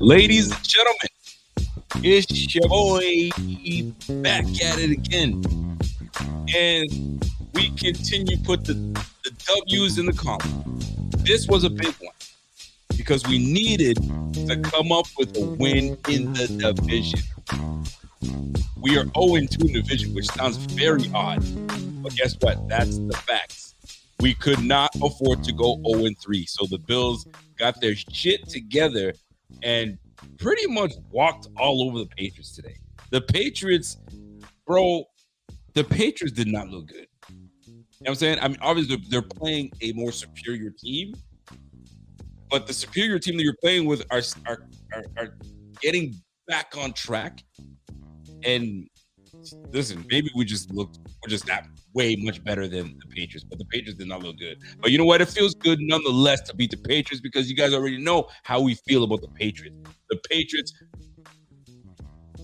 Ladies and gentlemen, it's your boy back at it again. And we continue to put the W's in the column. This was a big one because we needed to come up with a win in the division. We are 0-2 in the division, which sounds very odd. But guess what? That's the facts. We could not afford to go 0-3. So the Bills got their shit together and pretty much walked all over the Patriots today. The Patriots, bro, the Patriots did not look good. You know what I'm saying? I mean, obviously, they're playing a more superior team, but the superior team that you're playing with are getting back on track. And listen, maybe we're just that way much better than the Patriots, but the Patriots did not look good. But you know what? It feels good nonetheless to beat the Patriots because you guys already know how we feel about the Patriots. The Patriots,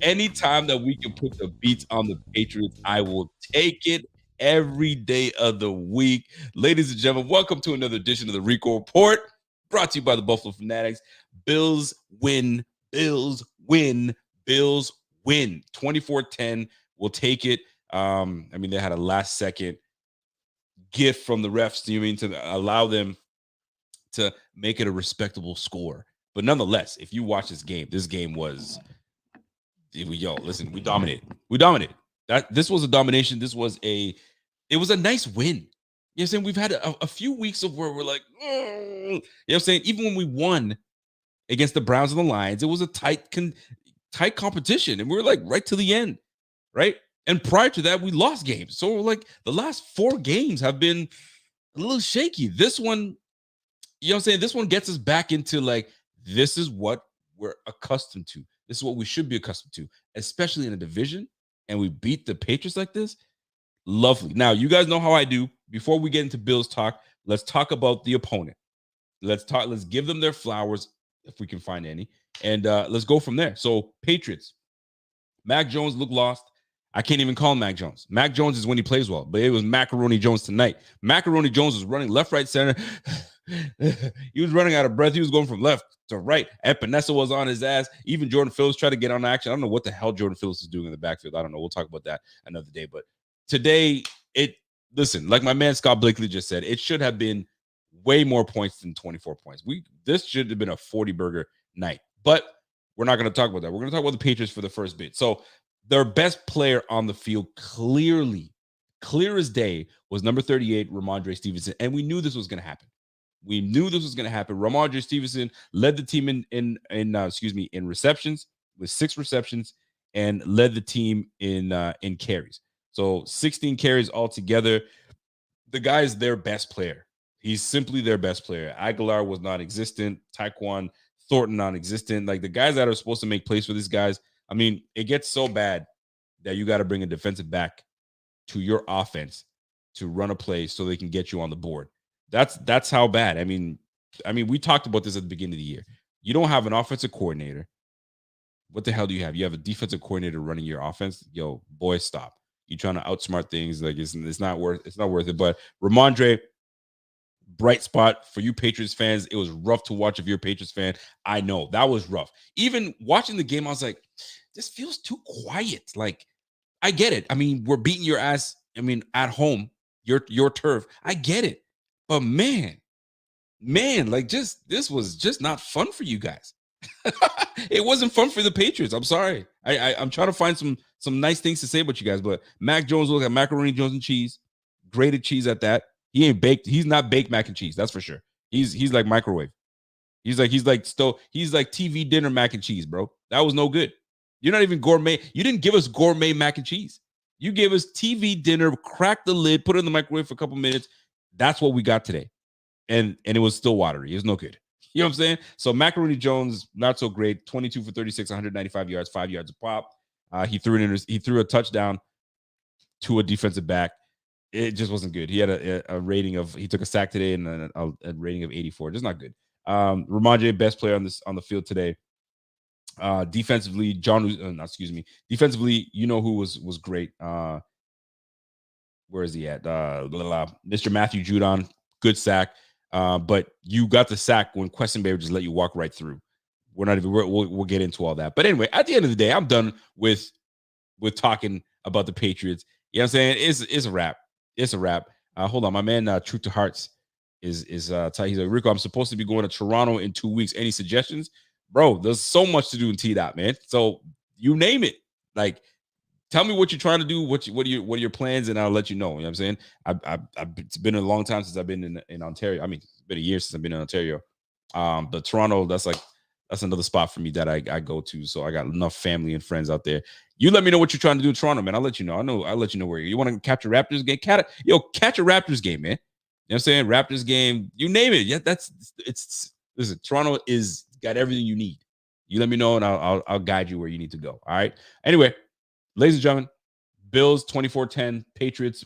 anytime that we can put the beats on the Patriots, I will take it every day of the week. Ladies and gentlemen, welcome to another edition of the Rico Report, brought to you by the Buffalo Fanatics. Bills win, Bills win, Bills win. 24-10, we'll take it. I mean, they had a last-second gift from the refs, to allow them to make it a respectable score. But nonetheless, if you watch this game was, listen, we dominated. We dominated. This was a domination. It was a nice win. You know what I'm saying? We've had a few weeks of where we're like, you know what I'm saying? Even when we won against the Browns and the Lions, it was a tight competition. And we were like right to the end, right? And prior to that, we lost games. So like the last 4 games have been a little shaky. This one, you know what I'm saying? This one gets us back into like, this is what we're accustomed to. This is what we should be accustomed to, especially in a division. And we beat the Patriots like this. Lovely. Now, you guys know how I do. Before we get into Bills talk, let's talk about the opponent. Let's give them their flowers if we can find any. And let's go from there. So Patriots, Mac Jones looked lost. I can't even call him Mac Jones. Mac Jones is when he plays well, but it was Macaroni Jones tonight. Macaroni Jones was running left, right, center. He was running out of breath. He was going from left to right. Epinesa was on his ass. Even Jordan Phillips tried to get on action. I don't know what the hell Jordan Phillips is doing in the backfield. I don't know. We'll talk about that another day. But today, listen, like my man Scott Blakely just said, it should have been way more points than 24 points. This should have been a 40-burger night. But we're not going to talk about that. We're going to talk about the Patriots for the first bit. So their best player on the field, clear as day, was number 38, Ramondre Stevenson. And we knew this was going to happen. Ramondre Stevenson led the team in receptions with 6 receptions and led the team in carries. So 16 carries altogether. The guy is their best player. He's simply their best player. Aguilar was non-existent. Tyquan Thornton non-existent. Like the guys that are supposed to make plays for these guys, I mean, it gets so bad that you got to bring a defensive back to your offense to run a play so they can get you on the board. That's how bad. I mean, we talked about this at the beginning of the year. You don't have an offensive coordinator. What the hell do you have? You have a defensive coordinator running your offense. Yo, boy, stop. You trying to outsmart things. Like it's not worth it. But Ramondre, bright spot for you Patriots fans. It was rough to watch if you're a Patriots fan. I know that was rough. Even watching the game, I was like, this feels too quiet. Like, I get it. I mean, we're beating your ass. I mean, at home, your turf. I get it. But man, like just this was just not fun for you guys. It wasn't fun for the Patriots. I'm sorry. I'm trying to find some nice things to say about you guys, but Mac Jones look at macaroni Jones and cheese, grated cheese at that. He ain't baked. He's not baked mac and cheese. That's for sure. He's like microwave. He's like TV dinner mac and cheese, bro. That was no good. You're not even gourmet. You didn't give us gourmet mac and cheese. You gave us TV dinner, crack the lid, put it in the microwave for a couple minutes. That's what we got today. And it was still watery. It was no good. You know what I'm saying? So Macaroni Jones, not so great. 22 for 36, 195 yards, 5 yards a pop. He threw a touchdown to a defensive back. It just wasn't good. He had a rating of, he took a sack today and a rating of 84. Just not good. Ramondre, best player on the field today. Defensively, defensively, you know who was great. Where is he at? Mr. Matthew Judon, good sack. But you got the sack when Questenberry just let you walk right through. We'll get into all that. But anyway, at the end of the day, I'm done with talking about the Patriots. You know what I'm saying? It's a wrap. It's a wrap. Hold on, my man, Truth to Hearts is he's like, Rico, I'm supposed to be going to Toronto in 2 weeks. Any suggestions? Bro, there's so much to do in T-Dot, man. So you name it. Like, tell me what you're trying to do. What are your plans, and I'll let you know. You know what I'm saying? It's been a long time since I've been in Ontario. I mean, it's been a year since I've been in Ontario. But Toronto, that's another spot for me that I go to. So I got enough family and friends out there. You let me know what you're trying to do in Toronto, man. I'll let you know. I'll let you know where you want to catch a Raptors game. Catch a Raptors game, man. You know what I'm saying? Raptors game, you name it. Yeah, listen, Toronto is got everything you need. You let me know, and I'll guide you where you need to go. All right. Anyway, ladies and gentlemen, Bills 24-10, Patriots.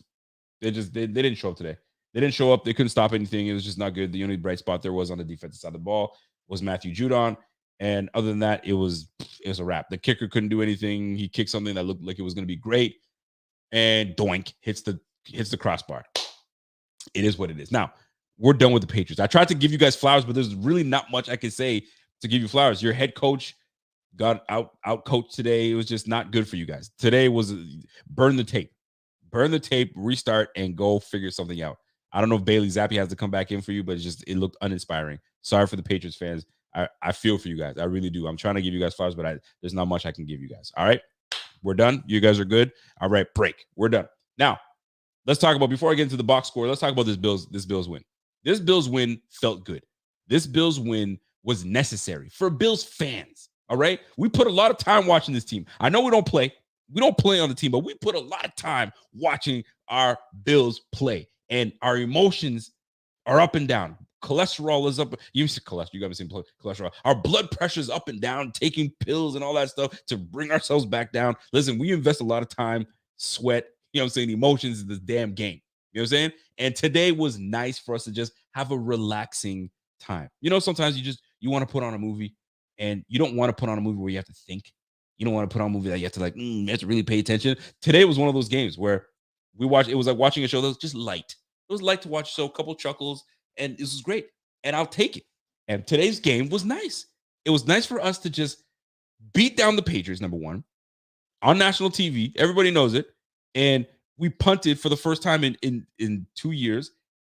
They didn't show up today. They didn't show up. They couldn't stop anything. It was just not good. The only bright spot there was on the defensive side of the ball was Matthew Judon. And other than that, it was a wrap. The kicker couldn't do anything. He kicked something that looked like it was going to be great, and doink, hits the crossbar. It is what it is. Now, we're done with the Patriots. I tried to give you guys flowers, but there's really not much I can say to give you flowers. Your head coach got out coached today. It was just not good for you guys. Today was burn the tape, restart, and go figure something out. I don't know if Bailey Zappi has to come back in for you, but it looked uninspiring. Sorry for the Patriots fans. I feel for you guys. I really do. I'm trying to give you guys flowers, but there's not much I can give you guys. All right, we're done. You guys are good. All right, break. We're done. Now, let's talk about, before I get into the box score, let's talk about this Bills win. This Bills win felt good. This Bills win was necessary for Bills fans. All right. We put a lot of time watching this team. I know we don't play on the team, but we put a lot of time watching our Bills play, and our emotions are up and down. Cholesterol is up. You said cholesterol. You got me saying cholesterol. Our blood pressure is up and down, taking pills and all that stuff to bring ourselves back down. Listen, we invest a lot of time, sweat, you know what I'm saying, emotions in this damn game. You know what I'm saying? And today was nice for us to just have a relaxing time. You know, sometimes you want to put on a movie, and you don't want to put on a movie where you have to think. You don't want to put on a movie that you have to you have to really pay attention. Today was one of those games where it was like watching a show that was just light. It was light to watch, so a couple chuckles, and this was great. And I'll take it. And today's game was nice. It was nice for us to just beat down the Patriots, number one, on national TV. Everybody knows it. And we punted for the first time in 2 years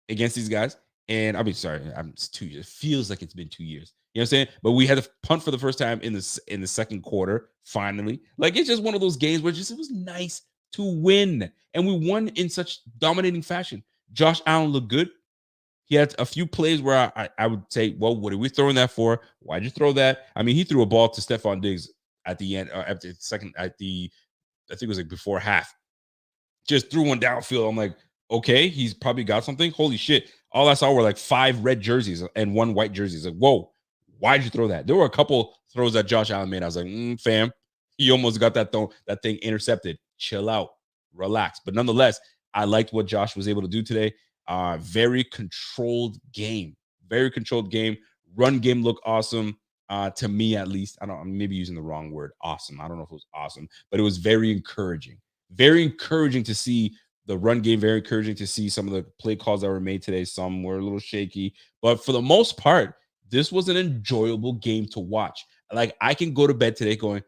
against these guys. And I mean, sorry, it's 2 years. It feels like it's been 2 years. You know what I'm saying? But we had to punt for the first time in the second quarter, finally. Like, it's just one of those games where it was nice to win. And we won in such dominating fashion. Josh Allen looked good. He had a few plays where I would say, well, what are we throwing that for? Why'd you throw that? I mean, he threw a ball to Stefon Diggs at the end, I think it was like before half. Just threw one downfield. I'm like, okay, he's probably got something. Holy shit. All I saw were like 5 red jerseys and 1 white jersey. It's like, whoa, why'd you throw that? There were a couple throws that Josh Allen made. I was like, fam, he almost got that thing intercepted. Chill out, relax. But nonetheless, I liked what Josh was able to do today. Very controlled game. Very controlled game. Run game looked awesome. To me, at least. I'm maybe using the wrong word, awesome. I don't know if it was awesome, but it was very encouraging. very encouraging to see the run game, very encouraging to see some of the play calls that were made today. Some were a little shaky, but for the most part, this was an enjoyable game to watch. Like, I can go to bed today going,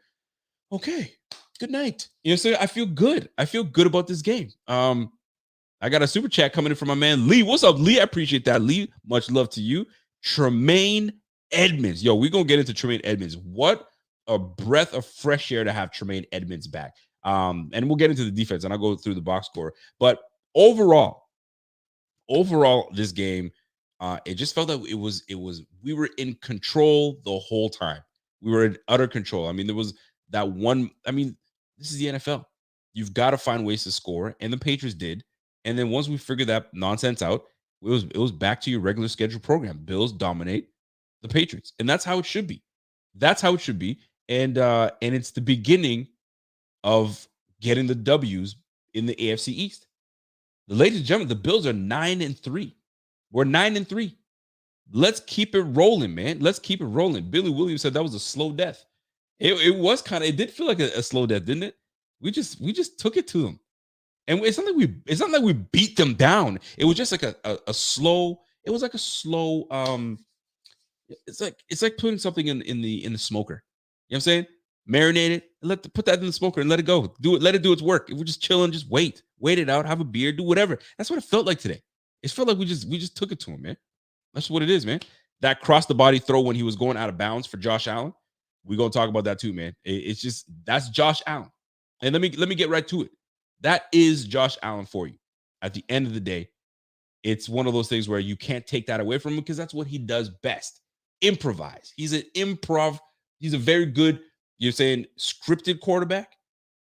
okay, good night. You know, so I feel good. I feel good about this game. I got a super chat coming in from my man Lee. What's up, Lee? I appreciate that, Lee. Much love to you. Tremaine Edmonds. Yo, we're gonna get into Tremaine Edmonds. What a breath of fresh air to have Tremaine Edmonds back. And we'll get into the defense and I'll go through the box score. But overall, this game, it just felt that we were in control the whole time. We were in utter control. I mean, there was that one. I mean, this is the NFL. You've got to find ways to score, and the Patriots did. And then once we figured that nonsense out, it was back to your regular schedule program. Bills dominate the Patriots, and that's how it should be. That's how it should be. And it's the beginning of getting the W's in the AFC East. Ladies and gentlemen, the Bills are 9-3. We're 9-3. Let's keep it rolling, man. Let's keep it rolling. Billy Williams said that was a slow death. It was kind of, it did feel like a slow death, didn't it? We just took it to them. And it's not like we beat them down. It was just like a slow, it was like a slow, it's like putting something in the smoker. You know what I'm saying? Marinate it, put that in the smoker and let it go. Let it do its work. If we're just chilling, just wait it out, have a beer, do whatever. That's what it felt like today. It felt like we just took it to him, man. That's what it is, man. That cross the body throw when he was going out of bounds for Josh Allen. We're gonna talk about that too, man. It's just, that's Josh Allen. And let me get right to it. That is Josh Allen for you. At the end of the day, it's one of those things where you can't take that away from him because that's what he does best. Improvise. He's a very good, you're saying, scripted quarterback,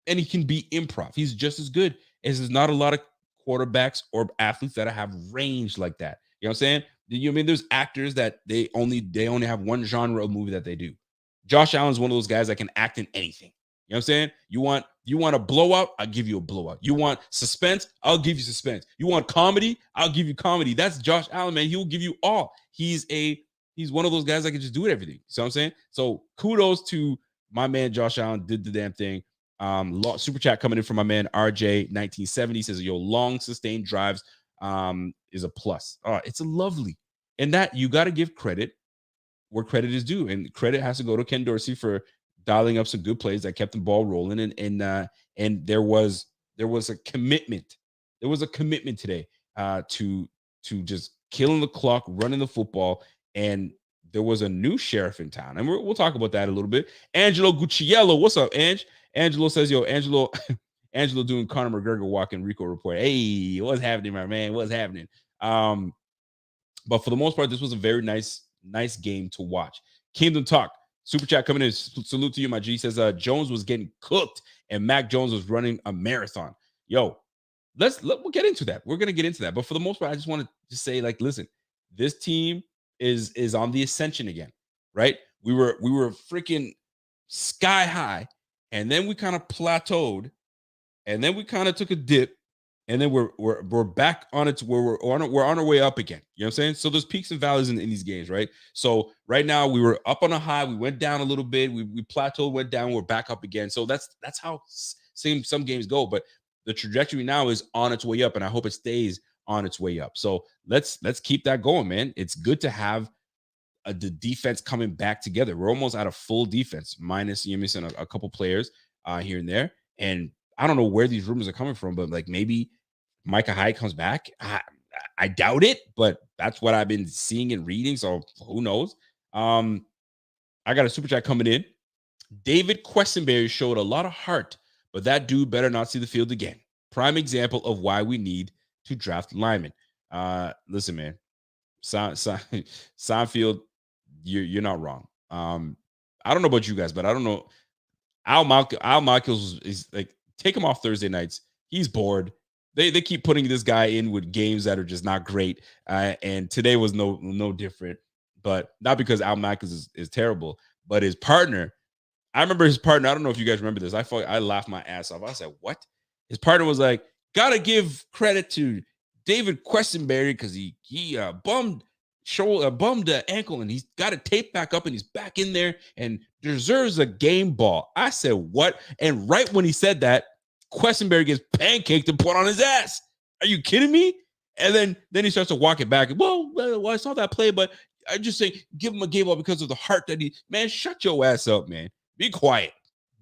and he can be improv. He's just as good as there's not a lot of quarterbacks or athletes that have range like that. You know what I'm saying? You know what I mean? There's actors that they only have one genre of movie that they do. Josh Allen's one of those guys that can act in anything. You know what I'm saying? You want a blowout? I'll give you a blowout. You want suspense? I'll give you suspense. You want comedy? I'll give you comedy. That's Josh Allen, man. He will give you all. He's one of those guys that can just do it everything. You know what I'm saying? So kudos to my man Josh Allen, did the damn thing. Super chat coming in from my man RJ 1970 says, yo, long sustained drives is a plus. It's a lovely. And that you got to give credit where credit is due. And credit has to go to Ken Dorsey for dialing up some good plays that kept the ball rolling. And there was a commitment. There was a commitment today to just killing the clock, running the football. And there was a new sheriff in town. And we'll talk about that a little bit. Angelo Gucciello. What's up, Ange? Angelo says, yo, Angelo doing Conor McGregor walking Rico report. Hey, what's happening, my man? What's happening? But for the most part, this was a very nice game to watch. Kingdom Talk. Super chat coming in. Salute to you, my G. Says Jones was getting cooked and Mac Jones was running a marathon. Yo, we'll get into that. We're gonna get into that. But for the most part, I just want to say, like, listen, this team is on the ascension again, right? We were freaking sky high, and then we kind of plateaued, and then we kind of took a dip, and then we're back on it to where we're on our way up again. You know what I'm saying? So there's peaks and valleys in these games, right? So right now we were up on a high, we went down a little bit, we plateaued, went down, we're back up again. So that's how some games go. But the trajectory now is on its way up, and I hope it stays on its way up. So let's keep that going, man. It's good to have the defense coming back together. We're almost at a full defense, minus you're missing a couple players here and there. And I don't know where these rumors are coming from, but like maybe Micah Hyde comes back. I doubt it, but that's what I've been seeing and reading. So who knows? I got a super chat coming in. David Questenberry showed a lot of heart, but that dude better not see the field again. Prime example of why we need to draft linemen. Listen, man, Seinfeld, you're not wrong. I don't know about you guys, but I don't know. Al Michaels is like, take him off Thursday nights. He's bored. They keep putting this guy in with games that are just not great. And today was no different. But not because Al Michaels is terrible, but his partner. I remember his partner. I don't know if you guys remember this. I laughed my ass off. I said, what? His partner was like, gotta give credit to David Questenberry because he bummed the ankle and he's got it taped back up and he's back in there and deserves a game ball. I said, what? And right when he said that, Quessenberry gets pancaked and put on his ass. Are you kidding me? And then he starts to walk it back. Well, I saw that play, but I just say give him a game up because of the heart that he. Man, shut your ass up, man. Be quiet.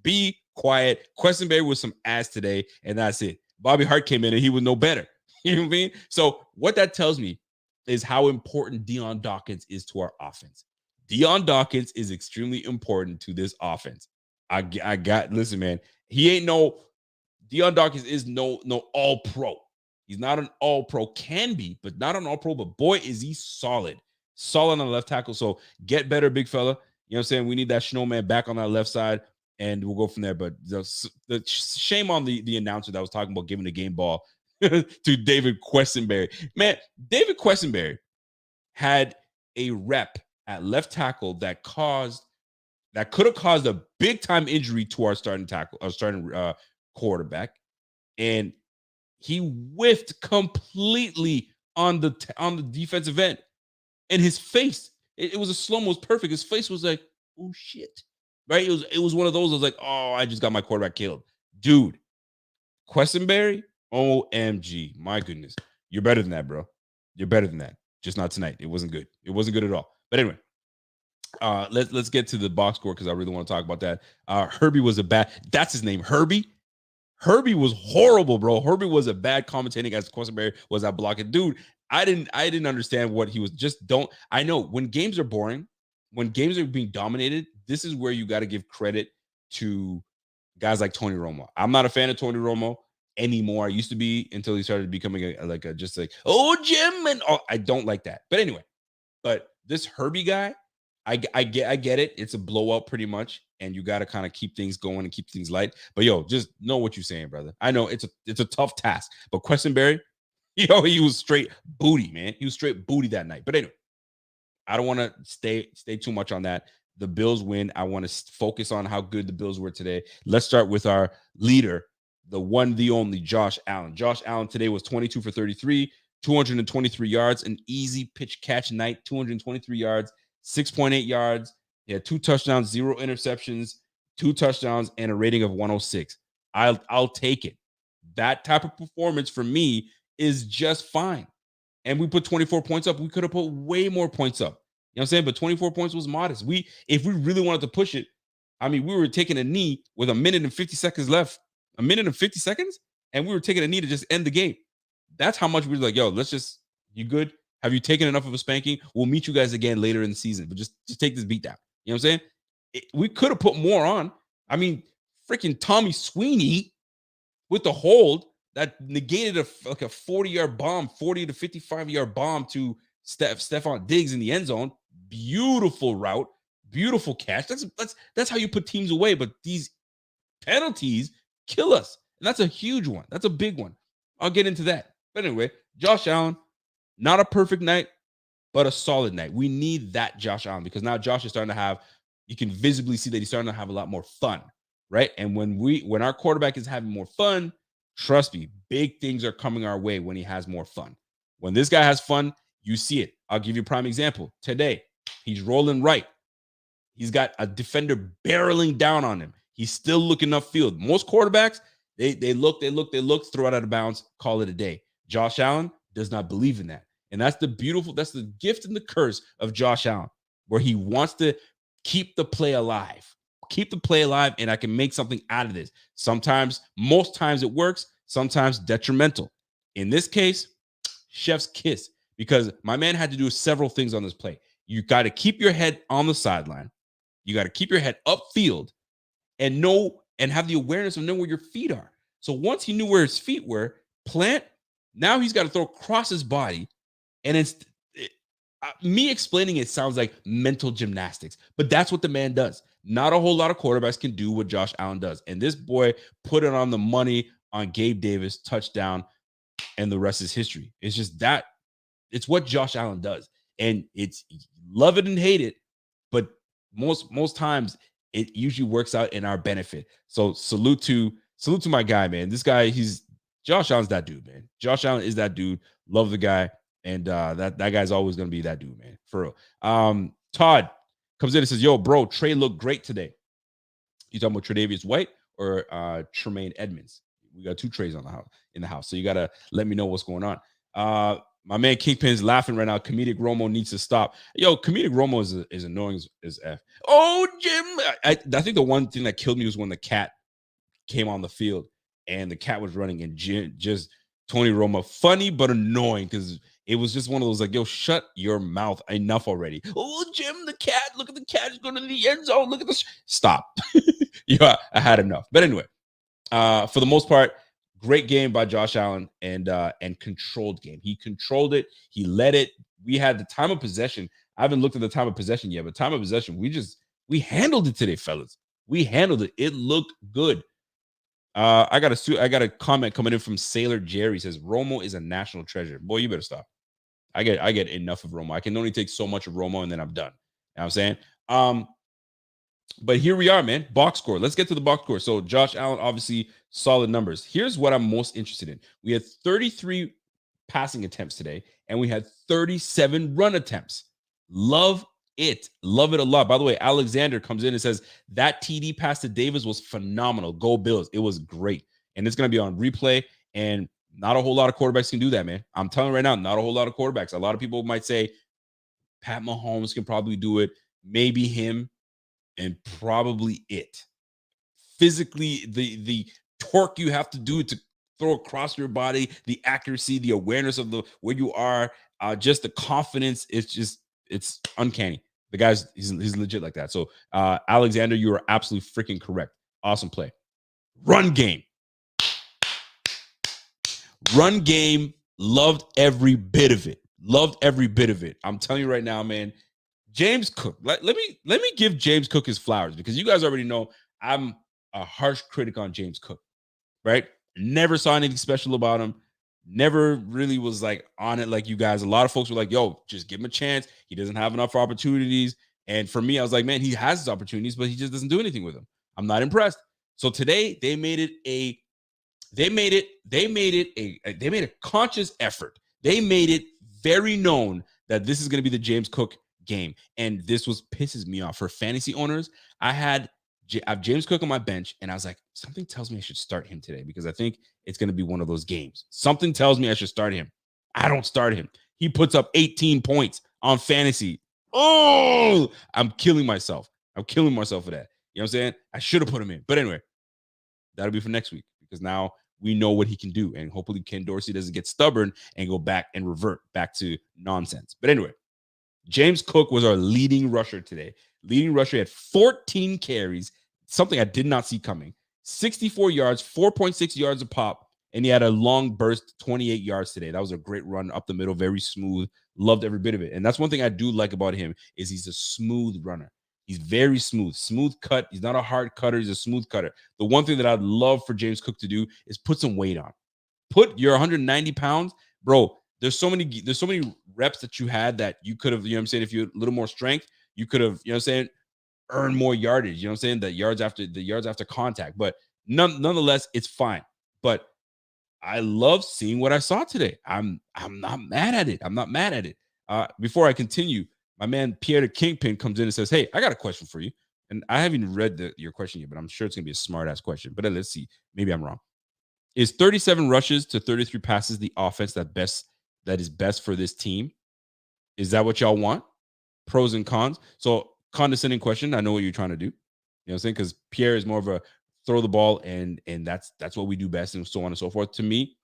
Be quiet. Quessenberry was some ass today, and that's it. Bobby Hart came in and he was no better. You know what I mean? So what that tells me is how important Dion Dawkins is to our offense. Dion Dawkins is extremely important to this offense. Listen, man. He ain't no Dion Dawkins is no all pro. He's not an all pro, can be, but not an all pro. But boy, is he solid. Solid on the left tackle. So get better, big fella. You know what I'm saying? We need that snowman back on that left side, and we'll go from there. But the shame on the announcer that was talking about giving the game ball to David Quessenberry. Man, David Quessenberry had a rep at left tackle that could have caused a big time injury to our starting quarterback, and he whiffed completely on the defensive end, and his face, it was a slow-mo, it was perfect. His face was like, oh shit, right? It was one of those. I was like, oh, I just got my quarterback killed, dude. Quessenberry, OMG, my goodness, you're better than that, bro. You're better than that. Just not tonight. It wasn't good. It wasn't good at all. But anyway, let's get to the box score because I really want to talk about that. Herbie was that's his name, Herbie. Herbie was horrible, bro. Herbie was a bad commentating as Quessenberry was that blocking. Dude, I didn't understand what he was. I know when games are boring, when games are being dominated, this is where you got to give credit to guys like Tony Romo. I'm not a fan of Tony Romo anymore. I used to be until he started becoming oh, Jim, and I don't like that. But anyway, but this Herbie guy, I get it. It's a blowout pretty much, and you got to kind of keep things going and keep things light. But yo, just know what you're saying, brother. I know it's a tough task, but Quessenberry, he was straight booty, man. He was straight booty that night. But anyway, I don't want to stay too much on that. The Bills win. I want to focus on how good the Bills were today. Let's start with our leader, the one, the only, Josh Allen. Josh Allen today was 22 for 33, 223 yards, an easy pitch catch night, 223 yards, 6.8 yards. He had 2 touchdowns, 0 interceptions, 2 touchdowns, and a rating of 106. I'll take it. That type of performance for me is just fine. And we put 24 points up. We could have put way more points up. You know what I'm saying? But 24 points was modest. If we really wanted to push it, I mean, we were taking a knee with 1 minute and 50 seconds left. 1 minute and 50 seconds? And we were taking a knee to just end the game. That's how much we were like, yo, you good? Have you taken enough of a spanking? We'll meet you guys again later in the season, but just take this beat down. You know what I'm saying? We could have put more on. I mean, freaking Tommy Sweeney with the hold that negated a 40-yard bomb, 40 to 55-yard bomb to Stefon Diggs in the end zone. Beautiful route, beautiful catch. That's how you put teams away. But these penalties kill us, and that's a huge one. That's a big one. I'll get into that. But anyway, Josh Allen, not a perfect night, but a solid night. We need that Josh Allen because now Josh is starting to have. You can visibly see that he's starting to have a lot more fun, right? And when our quarterback is having more fun, trust me, big things are coming our way when he has more fun. When this guy has fun, you see it. I'll give you a prime example. Today, he's rolling right. He's got a defender barreling down on him. He's still looking upfield. Most quarterbacks, they look, throw it out of bounds, call it a day. Josh Allen does not believe in that. And that's the gift and the curse of Josh Allen, where he wants to keep the play alive. Keep the play alive, and I can make something out of this. Most times it works, sometimes detrimental. In this case, chef's kiss, because my man had to do several things on this play. You got to keep your head on the sideline. You got to keep your head upfield and have the awareness of knowing where your feet are. So once he knew where his feet were, plant, now he's got to throw across his body. And me explaining it sounds like mental gymnastics, but that's what the man does. Not a whole lot of quarterbacks can do what Josh Allen does. And this boy put it on the money on Gabe Davis, touchdown, and the rest is history. It's just that. It's what Josh Allen does. And it's love it and hate it, but most times it usually works out in our benefit. So salute to my guy, man. This guy, Josh Allen's that dude, man. Josh Allen is that dude. Love the guy. And that guy's always going to be that dude, man. For real. Todd comes in and says, yo, bro, Trey looked great today. You talking about Tre'Davious White or Tremaine Edmonds? got two trays on the house. So you gotta let me know what's going on. My man Kingpin's laughing right now. Comedic Romo needs to stop. Yo, Comedic Romo is annoying as F. Oh, Jim. I think the one thing that killed me was when the cat came on the field and the cat was running and just Tony Romo, funny but annoying because it was just one of those like, yo, shut your mouth, enough already. Oh, Jim, the cat, look at the cat, he's going to the end zone. Look at this. Stop. Yeah, I had enough. But anyway, for the most part, great game by Josh Allen and controlled game. He controlled it. He led it. We had the time of possession. I haven't looked at the time of possession yet, but time of possession, we handled it today, fellas. We handled it. It looked good. I got a comment coming in from Sailor Jerry. Says Romo is a national treasure. Boy, you better stop. I get enough of Romo. I can only take so much of Romo and then I'm done. You know what I'm saying? But here we are, man. Box score. Let's get to the box score. So Josh Allen, obviously solid numbers. Here's what I'm most interested in. We had 33 passing attempts today, and we had 37 run attempts. Love it. Love it a lot. By the way, Alexander comes in and says that TD pass to Davis was phenomenal. Go Bills. It was great. And it's going to be on replay. And not a whole lot of quarterbacks can do that, man. I'm telling you right now, not a whole lot of quarterbacks. A lot of people might say Pat Mahomes can probably do it. Maybe him. And probably it. Physically, the torque you have to do to throw across your body, the accuracy, the awareness of where you are, just the confidence. It's uncanny. The guy's he's legit like that. So Alexander, you are absolutely freaking correct. Awesome play. Run game. Run game. Loved every bit of it. Loved every bit of it. I'm telling you right now, man. James Cook. Let me give James Cook his flowers because you guys already know I'm a harsh critic on James Cook, right? Never saw anything special about him. Never really was like on it like you guys. A lot of folks were like, yo, just give him a chance. He doesn't have enough opportunities. And for me, I was like, man, he has his opportunities, but he just doesn't do anything with them. I'm not impressed. So today they made a conscious effort. They made it very known that this is going to be the James Cook game. And this pisses me off. For fantasy owners, I have James Cook on my bench, and I was like, something tells me I should start him today because I think it's going to be one of those games. Something tells me I should start him. I don't start him. He puts up 18 points on fantasy. Oh, I'm killing myself. I'm killing myself for that. You know what I'm saying? I should have put him in. But anyway, that'll be for next week because now we know what he can do. And hopefully Ken Dorsey doesn't get stubborn and go back and revert back to nonsense. But anyway, James Cook was our leading rusher today. Leading rusher had 14 carries, something I did not see coming. 64 yards, 4.6 yards a pop, and he had a long burst, 28 yards today. That was a great run up the middle, very smooth. Loved every bit of it. And that's one thing I do like about him is he's a smooth runner. He's very smooth cut. He's not a hard cutter. He's a smooth cutter. The one thing that I'd love for James Cook to do is put some weight on. Put your 190 pounds, bro. There's so many reps that you had that you could have, you know what I'm saying, if you had a little more strength, you could have, you know what I'm saying, earn more yardage, you know what I'm saying, the yards after contact. But nonetheless, it's fine. But I love seeing what I saw today. I'm not mad at it. I'm not mad at it. Before I continue, my man Pierre the Kingpin comes in and says, hey, I got a question for you. And I haven't read your question yet, but I'm sure it's gonna be a smart ass question. But let's see. Maybe I'm wrong. Is 37 rushes to 33 passes the offense that is best for this team? Is that what y'all want? Pros and cons. So condescending question. I know what you're trying to do. You know what I'm saying? Because Pierre is more of a throw the ball and that's what we do best and so on and so forth. To me,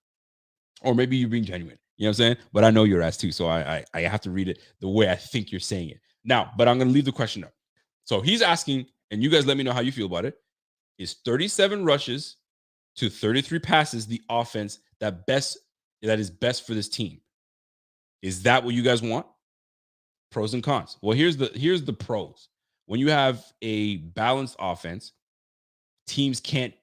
or maybe you're being genuine. You know what I'm saying? But I know your ass too. So I have to read it the way I think you're saying it. Now, but I'm gonna leave the question up. So he's asking, and you guys let me know how you feel about it. Is 37 rushes to 33 passes the offense that is best for this team? Is that what you guys want? Pros and cons. Well, here's the pros. When you have a balanced offense, teams can't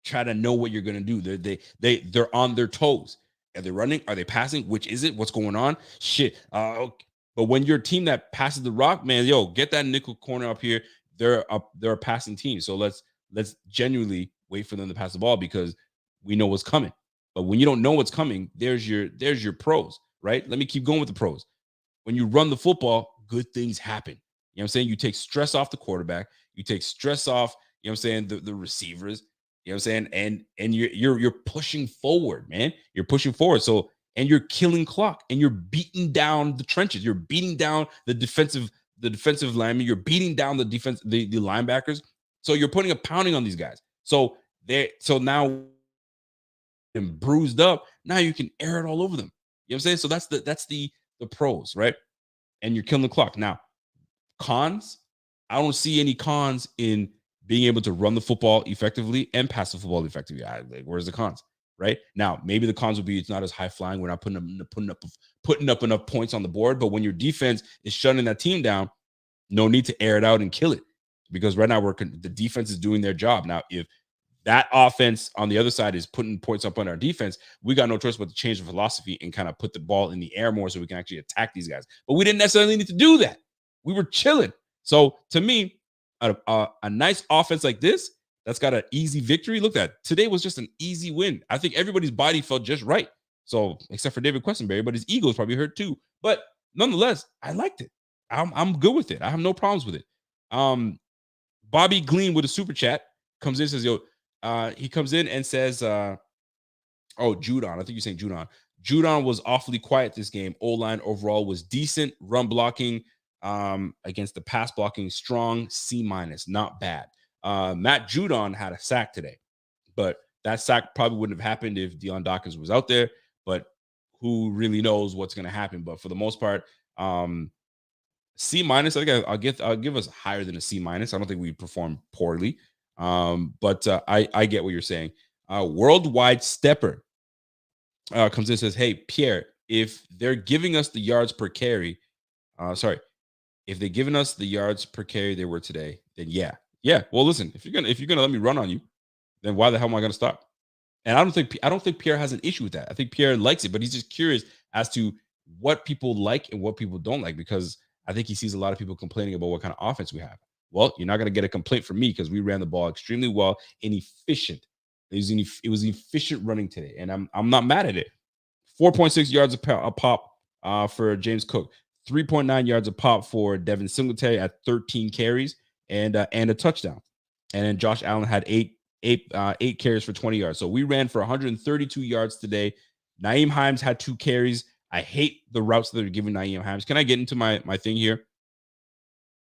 try to know what you're going to do. They're on their toes. Are they running? Are they passing? Which is it? What's going on? Shit. Okay. But when you're a team that passes the rock, man, yo, get that nickel corner up here. They're a passing team. So let's genuinely wait for them to pass the ball because we know what's coming. But when you don't know what's coming, there's your pros, right? Let me keep going with the pros. When you run the football, good things happen. You know what I'm saying? You take stress off the quarterback. You take stress off, you know what I'm saying, the receivers. You know what I'm saying? And you're pushing forward, man. You're pushing forward. So and you're killing clock and you're beating down the trenches. You're beating down the defensive linemen. You're beating down the linebackers. So you're putting a pounding on these guys. So now and bruised up. Now you can air it all over them. You know what I'm saying? So that's the pros, right? And you're killing the clock. Now, cons, I don't see any cons in being able to run the football effectively and pass the football effectively. Where's the cons? Right now, maybe the cons will be it's not as high flying. We're not putting up enough points on the board. But when your defense is shutting that team down, no need to air it out and kill it because right now the defense is doing their job. Now, if that offense on the other side is putting points up on our defense, we got no choice but to change the philosophy and kind of put the ball in the air more so we can actually attack these guys. But we didn't necessarily need to do that. We were chilling. So to me, a nice offense like this that's got an easy victory. Look at that. Today was just an easy win. I think everybody's body felt just right. So except for David Questenberry, but his ego is probably hurt too. But nonetheless, I liked it. I'm good with it. I have no problems with it. Bobby Glean with a super chat comes in and says, yo, he comes in and says, oh, Judon. I think you're saying Judon. Judon was awfully quiet this game. O-line overall was decent. Run blocking against the pass blocking, strong, C-, not bad. Matt Judon had a sack today, but that sack probably wouldn't have happened if Deion Dawkins was out there, but who really knows what's going to happen. But for the most part, C-, I think I'll give us higher than a C-. I don't think we performed poorly. But I get what you're saying. Worldwide Stepper comes in and says, hey, Pierre, if they're giving us the yards per carry, if they're giving us the yards per carry they were today, then yeah. Well, listen, if you're gonna let me run on you, then why the hell am I gonna stop? And I don't think Pierre has an issue with that. I think Pierre likes it, but he's just curious as to what people like and what people don't like, because I think he sees a lot of people complaining about what kind of offense we have. Well, you're not going to get a complaint from me because we ran the ball extremely well and efficient. It was efficient running today, and I'm not mad at it. 4.6 yards a pop for James Cook, 3.9 yards a pop for Devin Singletary at 13 carries and a touchdown. And then Josh Allen had eight carries for 20 yards. So we ran for 132 yards today. Nyheim Hines had 2 carries. I hate the routes that they're giving Nyheim Hines. Can I get into my thing here?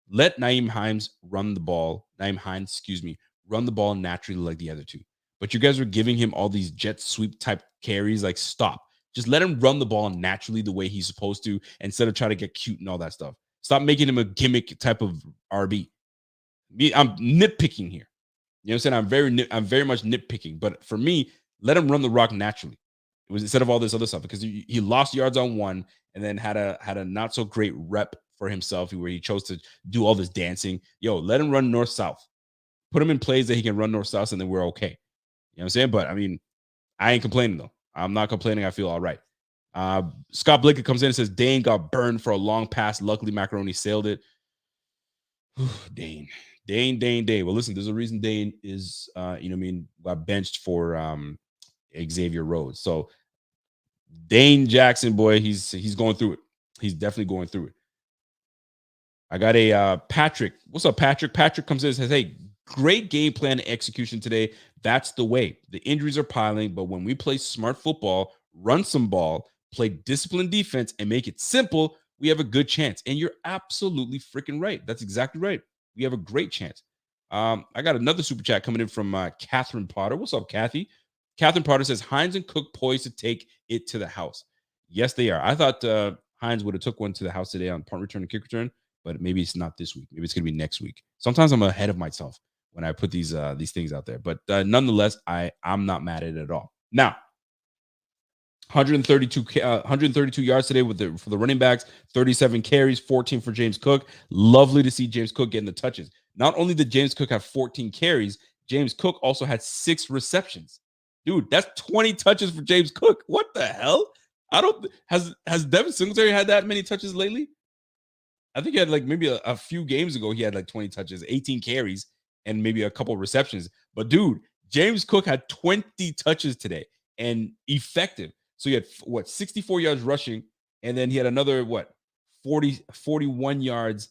Let Nyheim Hines run the ball. Run the ball naturally like the other two. But you guys are giving him all these jet sweep type carries. Like, stop. Just let him run the ball naturally the way he's supposed to, instead of trying to get cute and all that stuff. Stop making him a gimmick type of RB. I'm nitpicking here. You know what I'm saying? I'm very much nitpicking. But for me, let him run the rock naturally. It was instead of all this other stuff, because he lost yards on one and then had a not so great rep for himself where he chose to do all this dancing. Yo, let him run north-south. Put him in plays that he can run north-south, and then we're okay. You know what I'm saying? But I mean, I ain't complaining though. I'm not complaining. I feel all right. Scott Blickett comes in and says Dane got burned for a long pass. Luckily, Macaroni sailed it. Dane. Well, listen, there's a reason Dane is got benched for Xavier Rhodes. So Dane Jackson, boy, he's going through it. He's definitely going through it. I got a Patrick. What's up, Patrick? Patrick comes in and says, hey, great game plan execution today. That's the way. The injuries are piling, but when we play smart football, run some ball, play disciplined defense, and make it simple, we have a good chance. And you're absolutely freaking right. That's exactly right. We have a great chance. I got another super chat coming in from Catherine Potter. What's up, Kathy? Catherine Potter says, Hines and Cook poised to take it to the house. Yes, they are. I thought Hines would have took one to the house today on punt return and kick return, but maybe it's not this week. Maybe it's going to be next week. Sometimes I'm ahead of myself when I put these things out there. But nonetheless, I'm not mad at it at all. Now, 132 yards today for the running backs, 37 carries, 14 for James Cook. Lovely to see James Cook getting the touches. Not only did James Cook have 14 carries, James Cook also had 6 receptions. Dude, that's 20 touches for James Cook. What the hell? Has Devin Singletary had that many touches lately? I think he had like maybe a few games ago, he had like 20 touches, 18 carries, and maybe a couple receptions. But dude, James Cook had 20 touches today and effective. So he had 64 yards rushing, and then he had another 41 yards.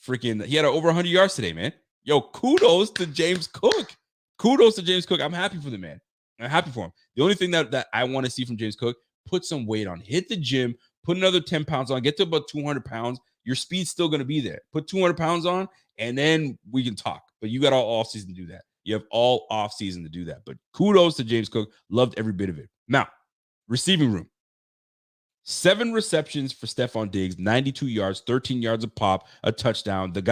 He had over 100 yards today, man. Yo, kudos to James Cook. kudos to James Cook. I'm happy for the man. I'm happy for him. The only thing that I want to see from James Cook, put some weight on, hit the gym, put another 10 pounds on, get to about 200 pounds. Your speed's still going to be there. Put 200 pounds on, and then we can talk. But you got all offseason to do that. You have all offseason to do that. But kudos to James Cook. Loved every bit of it. Now, receiving room. 7 receptions for Stefon Diggs, 92 yards, 13 yards a pop, a touchdown. The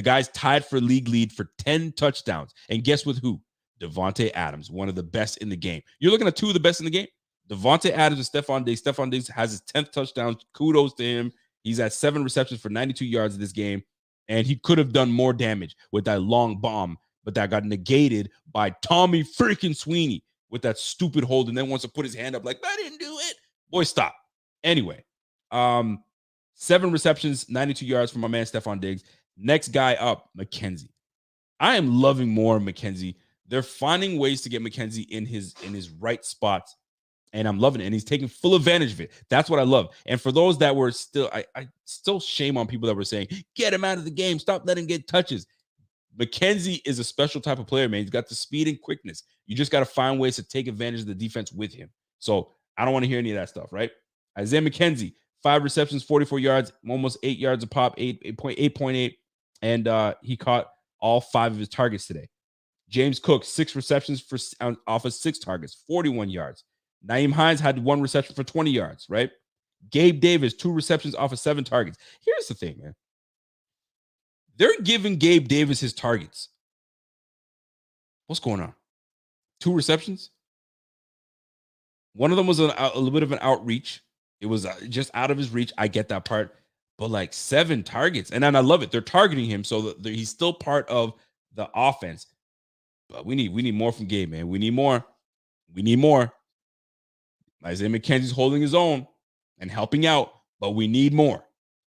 guy's tied for league lead for 10 touchdowns. And guess with who? Devontae Adams, one of the best in the game. You're looking at 2 of the best in the game? Devontae Adams and Stefon Diggs. Stefon Diggs has his 10th touchdown. Kudos to him. He's at 7 receptions for 92 yards in this game. And he could have done more damage with that long bomb, but that got negated by Tommy freaking Sweeney with that stupid hold, and then wants to put his hand up like, I didn't do it. Boy, stop. Anyway, 7 receptions, 92 yards from my man Stefon Diggs. Next guy up, McKenzie. I am loving more McKenzie. They're finding ways to get McKenzie in his right spots, and I'm loving it. And he's taking full advantage of it. That's what I love. And for those that were still, I still shame on people that were saying, get him out of the game, stop letting him get touches. McKenzie is a special type of player, man. He's got the speed and quickness. You just got to find ways to take advantage of the defense with him. So I don't want to hear any of that stuff, right? Isaiah McKenzie, 5 receptions, 44 yards, almost 8 yards a pop, 8.8. And he caught all 5 of his targets today. James Cook, 6 receptions off of 6 targets, 41 yards. Nyheim Hines had 1 reception for 20 yards, right? Gabe Davis, 2 receptions off of 7 targets. Here's the thing, man. They're giving Gabe Davis his targets. What's going on? 2 receptions? One of them was a little bit of an outreach. It was just out of his reach. I get that part. But like 7 targets. And then I love it. They're targeting him so that he's still part of the offense. But we need more from Gabe, man. We need more. We need more. Isaiah McKenzie's holding his own and helping out, but we need more.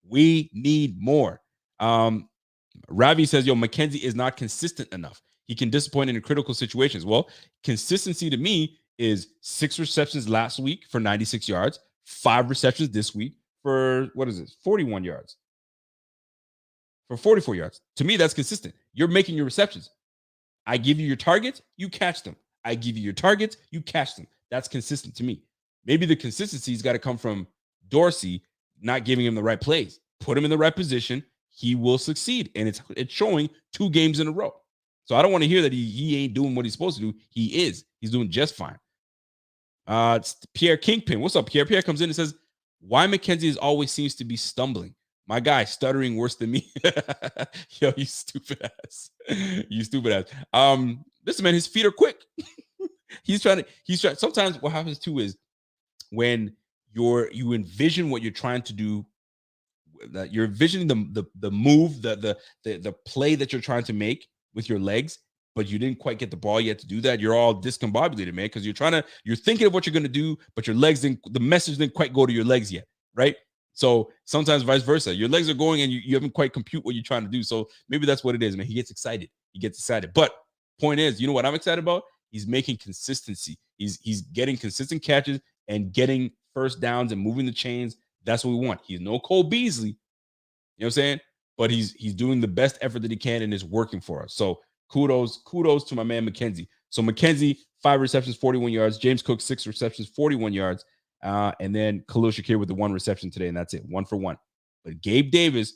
We need more. Ravi says, McKenzie is not consistent enough. He can disappoint in critical situations. Well, consistency to me is 6 receptions last week for 96 yards, 5 receptions this week for, 41 yards. For 44 yards. To me, that's consistent. You're making your receptions. I give you your targets, you catch them. I give you your targets, you catch them. That's consistent to me. Maybe the consistency's got to come from Dorsey not giving him the right plays. Put him in the right position, he will succeed. And it's showing 2 games in a row. So I don't want to hear that he ain't doing what he's supposed to do. He is. He's doing just fine. It's Pierre Kingpin. What's up, Pierre? Pierre comes in and says, why McKenzie always seems to be stumbling? My guy stuttering worse than me. Yo, you stupid ass. You stupid ass. Listen, man, his feet are quick. He's trying. Sometimes what happens too is when you envision what you're trying to do, that you're envisioning the move, the play that you're trying to make with your legs, but you didn't quite get the ball yet to do that. You're all discombobulated, man, because you're thinking of what you're gonna do, but your legs the message didn't quite go to your legs yet, right? So sometimes vice versa. Your legs are going and you haven't quite compute what you're trying to do. So maybe that's what it is, man. He gets excited. But point is, you know what I'm excited about? He's making consistency. He's getting consistent catches and getting first downs and moving the chains. That's what we want. He's no Cole Beasley. You know what I'm saying? But he's doing the best effort that he can and it's working for us. So kudos to my man McKenzie. So McKenzie, 5 receptions, 41 yards. James Cook, 6 receptions, 41 yards. And then Khalil Shakir with the 1 reception today, and that's it, 1 for 1. But Gabe Davis,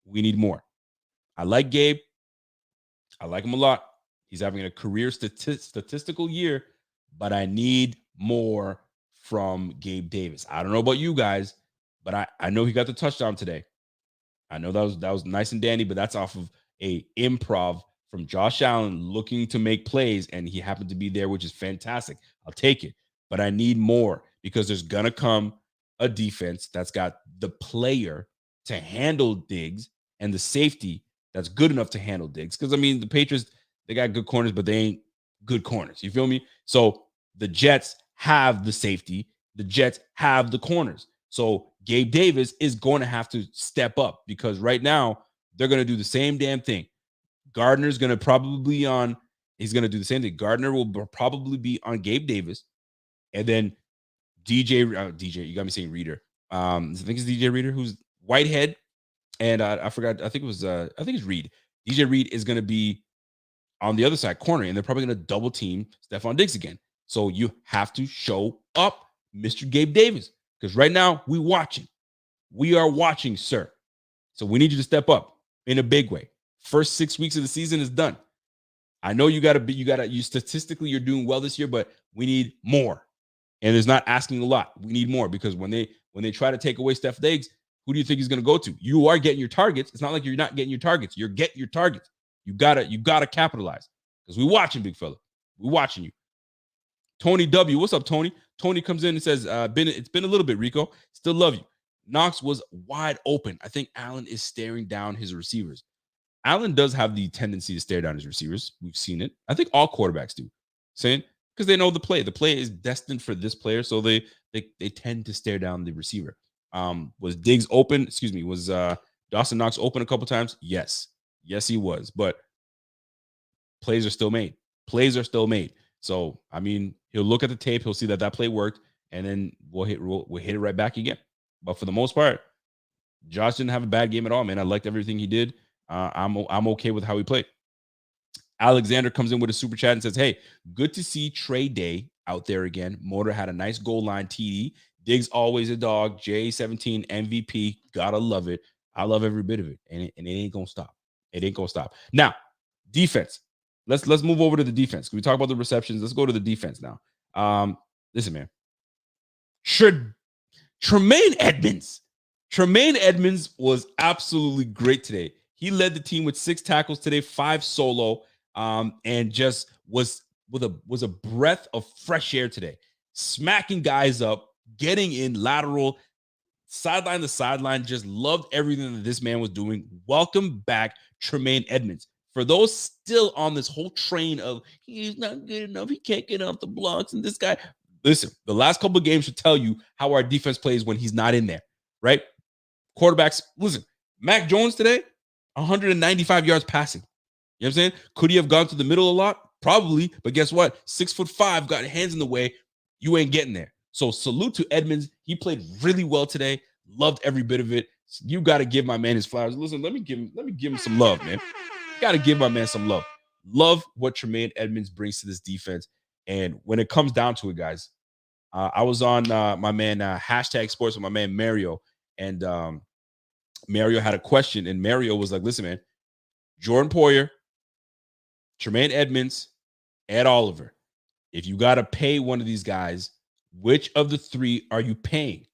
we need more. I like Gabe. I like him a lot. He's having a career statistical year, but I need more from Gabe Davis. I don't know about you guys, but I know he got the touchdown today. I know that was nice and dandy, but that's off of a improv from Josh Allen looking to make plays, and he happened to be there, which is fantastic. I'll take it, but I need more because there's going to come a defense that's got the player to handle Diggs and the safety that's good enough to handle Diggs. Because, I mean, the Patriots, they got good corners, but they ain't good corners. You feel me? So the Jets have the safety. The Jets have the corners. So Gabe Davis is going to have to step up because right now they're going to do the same damn thing. Gardner's going to probably be on. He's going to do the same thing. Gardner will probably be on Gabe Davis. And then DJ, you got me saying Reader. I think it's DJ Reader, who's Whitehead. And I forgot. I think it's Reed. DJ Reed is going to be on the other side corner, and they're probably going to double team Stefon Diggs again. So you have to show up, Mr. Gabe Davis, because right now we watching. We are watching, sir. So we need you to step up in a big way. First 6 weeks of the season is done. I know you statistically you're doing well this year, but we need more. And there's not asking a lot. We need more because when they try to take away Steph Diggs, who do you think he's going to go to? You are getting your targets. It's not like you're not getting your targets. You're getting your targets. You gotta capitalize because we watching, big fella. We watching you. Tony W, what's up, Tony? Tony comes in and says, it's been a little bit, Rico. Still love you. Knox was wide open. I think Allen is staring down his receivers. Allen does have the tendency to stare down his receivers. We've seen it. I think all quarterbacks do. Saying because they know the play. The play is destined for this player, so they tend to stare down the receiver. Was Diggs open? Excuse me. Was Dawson Knox open a couple times? Yes, he was. But plays are still made. Plays are still made. So I mean, he'll look at the tape. He'll see that play worked, and then we'll hit it right back again. But for the most part, Josh didn't have a bad game at all, man. I liked everything he did. I'm okay with how he played. Alexander comes in with a super chat and says, hey, good to see Trey Day out there again. Motor had a nice goal line TD. Diggs always a dog. J17 MVP. Gotta love it. I love every bit of it. And it ain't gonna stop. It ain't gonna stop. Now, defense. Let's move over to the defense. Can we talk about the receptions? Let's go to the defense now. Listen, man. Tremaine Edmonds. Tremaine Edmonds was absolutely great today. He led the team with 6 tackles today, 5 solo, and just was a breath of fresh air today. Smacking guys up, getting in lateral, sideline to sideline. Just loved everything that this man was doing. Welcome back, Tremaine Edmonds. For those still on this whole train of he's not good enough, he can't get off the blocks, and this guy. Listen, the last couple of games should tell you how our defense plays when he's not in there, right? Quarterbacks, listen, Mac Jones today, 195 yards passing. You know what I'm saying? Could he have gone to the middle a lot? Probably, but guess what? 6'5", got hands in the way. You ain't getting there. So salute to Edmonds. He played really well today. Loved every bit of it. You got to give my man his flowers. Listen, let me give him some love, man. Got to give my man some love. Love what Tremaine Edmonds brings to this defense. And when it comes down to it, guys, I was on my man hashtag sports with my man Mario, and Mario had a question, and Mario was like, listen, man, Jordan Poyer, Tremaine Edmonds, Ed Oliver, if you got to pay one of these guys, which of the 3 are you paying?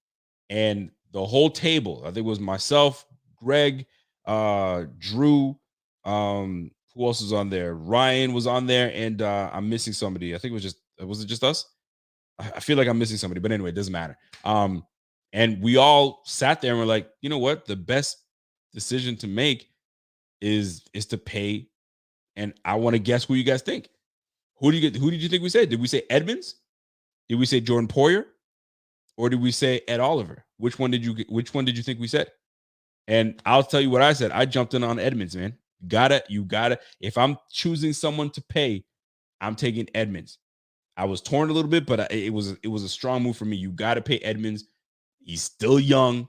And the whole table, I think it was myself, Greg, Drew, who else was on there? Ryan was on there, and I'm missing somebody. I think was it just us? I feel like I'm missing somebody, but anyway, it doesn't matter. And we all sat there and were like, you know what? The best decision to make is to pay. And I want to guess who you guys think. Who did you think we said? Did we say Edmonds? Did we say Jordan Poyer? Or did we say Ed Oliver? Which one did you think we said? And I'll tell you what I said. I jumped in on Edmonds, man. You gotta. If I'm choosing someone to pay, I'm taking Edmonds. I was torn a little bit, but it was a strong move for me. You got to pay Edmonds. He's still young,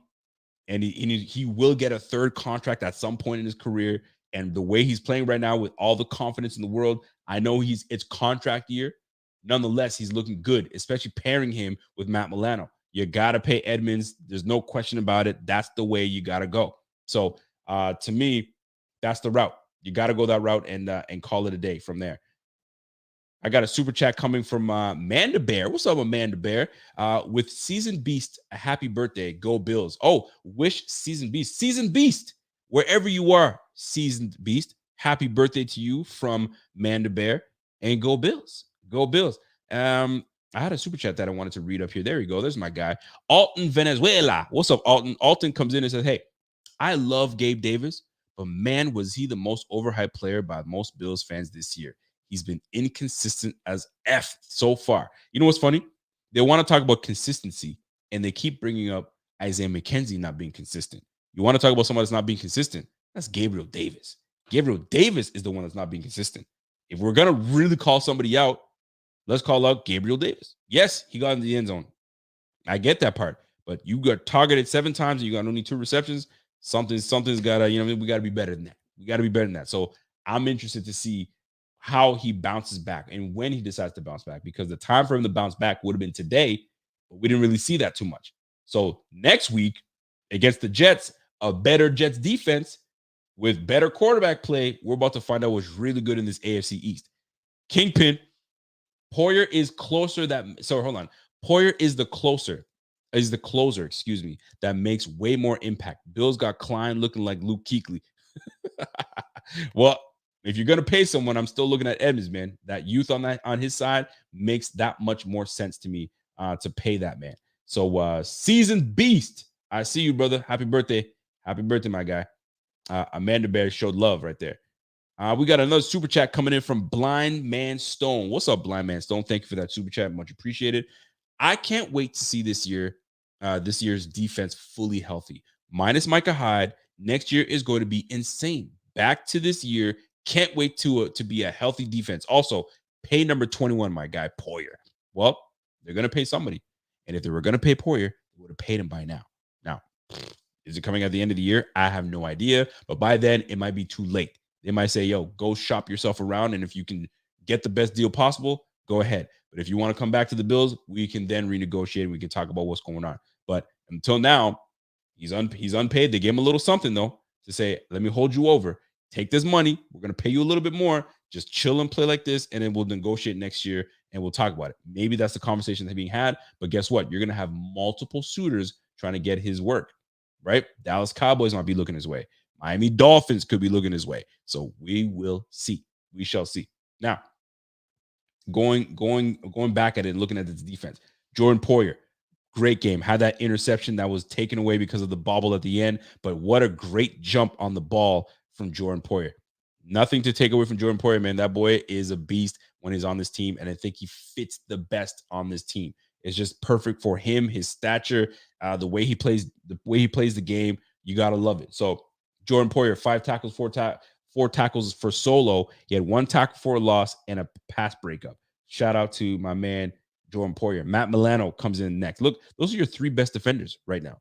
and he will get a 3rd contract at some point in his career. And the way he's playing right now, with all the confidence in the world, I know it's contract year. Nonetheless, he's looking good, especially pairing him with Matt Milano. You got to pay Edmonds. There's no question about it. That's the way you got to go. So to me, that's the route. You got to go that route and call it a day from there. I got a super chat coming from Manda Bear. What's up, Amanda Bear? With Season Beast, a happy birthday. Go Bills. Oh, wish Season Beast, wherever you are, Seasoned Beast. Happy birthday to you from Manda Bear. And go Bills. Go Bills. I had a super chat that I wanted to read up here. There you go. There's my guy. Alton Venezuela. What's up, Alton? Alton comes in and says, hey, I love Gabe Davis, but man, was he the most overhyped player by most Bills fans this year. He's been inconsistent as F so far. You know what's funny? They want to talk about consistency, and they keep bringing up Isaiah McKenzie not being consistent. You want to talk about someone that's not being consistent? That's Gabriel Davis. Gabriel Davis is the one that's not being consistent. If we're going to really call somebody out, let's call out Gabriel Davis. Yes, he got in the end zone. I get that part. But you got targeted 7 times, and you got only 2 receptions. Something's got to, we got to be better than that. We got to be better than that. So I'm interested to see how he bounces back and when he decides to bounce back, because the time for him to bounce back would have been today, but we didn't really see that too much. So next week against the Jets, a better Jets defense with better quarterback play, we're about to find out what's really good in this AFC East. Kingpin, Poyer is closer hold on. Poyer is the closer, excuse me, that makes way more impact. Bills got Klein looking like Luke Kuechly. Well, if you're gonna pay someone, I'm still looking at Edmonds, man. That youth on his side makes that much more sense to me to pay that man. So seasoned beast, I see you, brother. Happy birthday, my guy. Amanda Bear showed love right there. We got another super chat coming in from Blind Man Stone. What's up, Blind Man Stone? Thank you for that super chat. Much appreciated. I can't wait to see this year's defense fully healthy. Minus Micah Hyde, next year is going to be insane. Back to this year. Can't wait to be a healthy defense. Also, pay number 21, my guy, Poyer. Well, they're going to pay somebody. And if they were going to pay Poyer, they would have paid him by now. Now, is it coming at the end of the year? I have no idea. But by then, it might be too late. They might say, yo, go shop yourself around. And if you can get the best deal possible, go ahead. But if you want to come back to the Bills, we can then renegotiate. We can talk about what's going on. But until now, he's unpaid. They gave him a little something, though, to say, let me hold you over. Take this money. We're going to pay you a little bit more. Just chill and play like this, and then we'll negotiate next year, and we'll talk about it. Maybe that's the conversation that's being had, but guess what? You're going to have multiple suitors trying to get his work, right? Dallas Cowboys might be looking his way. Miami Dolphins could be looking his way. So we will see. We shall see. Now, going back at it and looking at this defense, Jordan Poyer, great game. Had that interception that was taken away because of the bobble at the end, but what a great jump on the ball from Jordan Poyer. Nothing to take away from Jordan Poyer, man. That boy is a beast when he's on this team, and I think he fits the best on this team. It's just perfect for him, his stature, the way he plays the game. You gotta love it. So Jordan Poyer, 5 tackles, 4 tackles for solo. He had 1 tackle for a loss and a pass breakup. Shout out to my man Jordan Poyer. Matt Milano comes in next. Look, those are your 3 best defenders right now.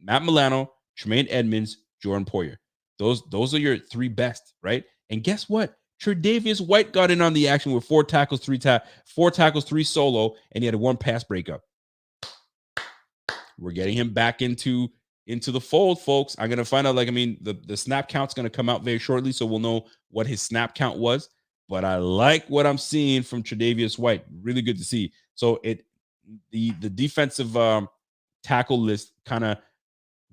Matt Milano, Tremaine Edmonds, Jordan Poyer. Those are your 3 best, right? And guess what? Tre'Davious White got in on the action with 4 tackles, 3 solo, and he had 1 pass breakup. We're getting him back into the fold, folks. I'm gonna find out. The snap count's gonna come out very shortly, so we'll know what his snap count was. But I like what I'm seeing from Tre'Davious White. Really good to see. So the defensive tackle list kind of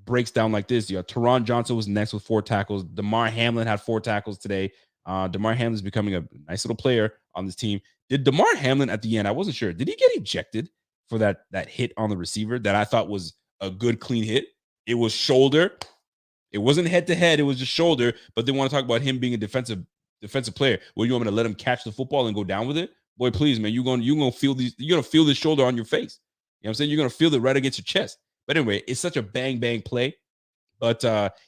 breaks down like this. Teron Johnson was next with 4 tackles. Damar Hamlin had 4 tackles today. Damar Hamlin's becoming a nice little player on this team. Did Damar Hamlin at the end? I wasn't sure. Did he get ejected for that hit on the receiver that I thought was a good clean hit? It was shoulder. It wasn't head to head. It was just shoulder. But they want to talk about him being a defensive player. Well, you want me to let him catch the football and go down with it? Boy, please, man. You're gonna feel this shoulder on your face. You know what I'm saying? You're gonna feel it right against your chest. But anyway, it's such a bang play. But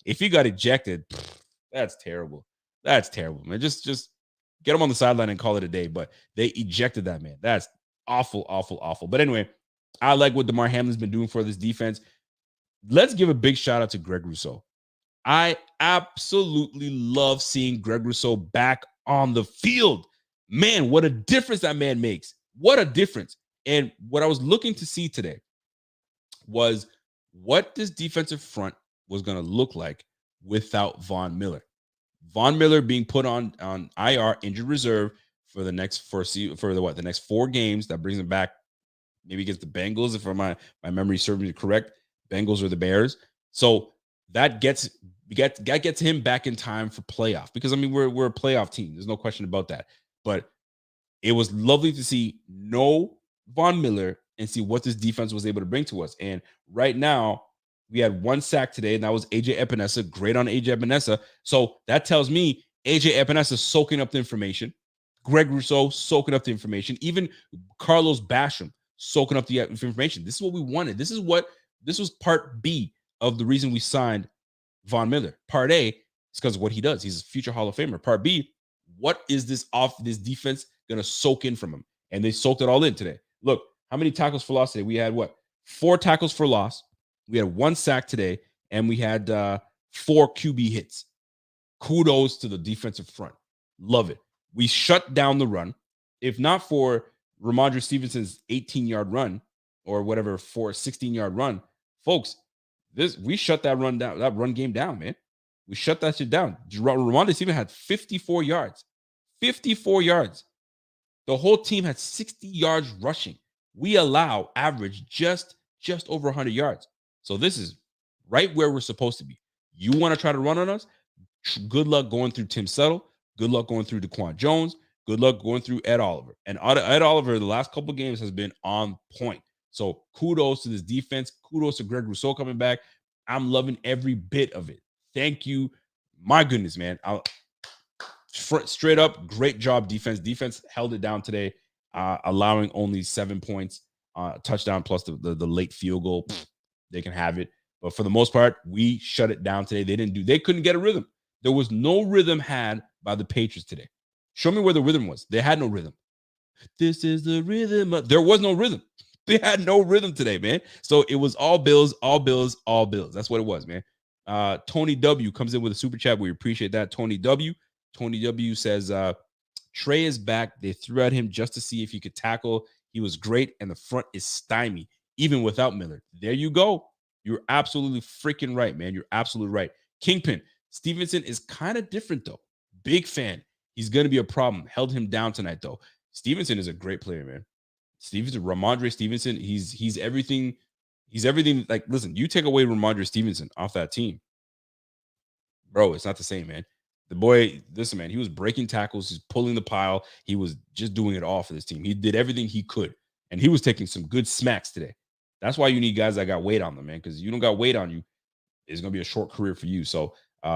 if he got ejected, that's terrible. That's terrible, man. Just get him on the sideline and call it a day. But they ejected that man. That's awful. But anyway, I like what Damar Hamlin's been doing for this defense. Let's give a big shout out to Greg Rousseau. I absolutely love seeing Greg Rousseau back on the field. Man, what a difference that man makes. What a difference. And what I was looking to see today was what this defensive front was going to look like without Von Miller. Von Miller being put on IR, injured reserve, for the next 4 games. That brings him back maybe against the Bengals, if my memory serves me correct. Bengals or the Bears. So that gets him back in time for playoff, because we're a playoff team. There's no question about that. But it was lovely to see no Von Miller and see what this defense was able to bring to us. And right now, we had 1 sack today, and that was AJ Epinesa. Great on AJ Epinesa. So that tells me AJ Epinesa soaking up the information. Greg Rousseau soaking up the information. Even Carlos Basham soaking up the information. This is what we wanted. This was part B of the reason we signed Von Miller. Part A is because of what he does. He's a future Hall of Famer. Part B, what is this defense going to soak in from him? And they soaked it all in today. Look, how many tackles for loss today? We had 4 tackles for loss. We had 1 sack today, and we had 4 QB hits. Kudos to the defensive front. Love it. We shut down the run. If not for Ramondre Stevenson's 18-yard run or whatever for a 16-yard run, folks, we shut that run down, that run game down, man. We shut that shit down. Ramondre Stevenson had 54 yards. 54 yards. The whole team had 60 yards rushing. We allow average just over 100 yards. So this is right where we're supposed to be. You want to try to run on us? Good luck going through Tim Settle. Good luck going through Daquan Jones. Good luck going through Ed Oliver. And Ed Oliver, the last couple of games has been on point. So kudos to this defense. Kudos to Greg Rousseau coming back. I'm loving every bit of it. Thank you. My goodness, man. Straight up, great job, defense. Defense held it down today, allowing only 7 points, touchdown plus the late field goal. They can have it. But for the most part, we shut it down today. They couldn't get a rhythm. There was no rhythm had by the Patriots today. Show me where the rhythm was. They had no rhythm. This is the rhythm. There was no rhythm. They had no rhythm today, man. So it was all Bills, all Bills, all Bills. That's what it was, man. Tony W comes in with a super chat. We appreciate that. Tony W says, Trey is back. They threw at him just to see if he could tackle. He was great, and the front is stymied, even without Miller. There you go. You're absolutely freaking right, man. You're absolutely right. Kingpin, Stevenson is kind of different, though. Big fan. He's going to be a problem. Held him down tonight, though. Stevenson is a great player, man. Ramondre Stevenson, he's everything. He's everything. Like, listen, you take away Ramondre Stevenson off that team, bro, it's not the same, man. The boy, listen, man, he was breaking tackles. He's pulling the pile. He was just doing it all for this team. He did everything he could, and he was taking some good smacks today. That's why you need guys that got weight on them, man, because you don't got weight on you, it's going to be a short career for you. So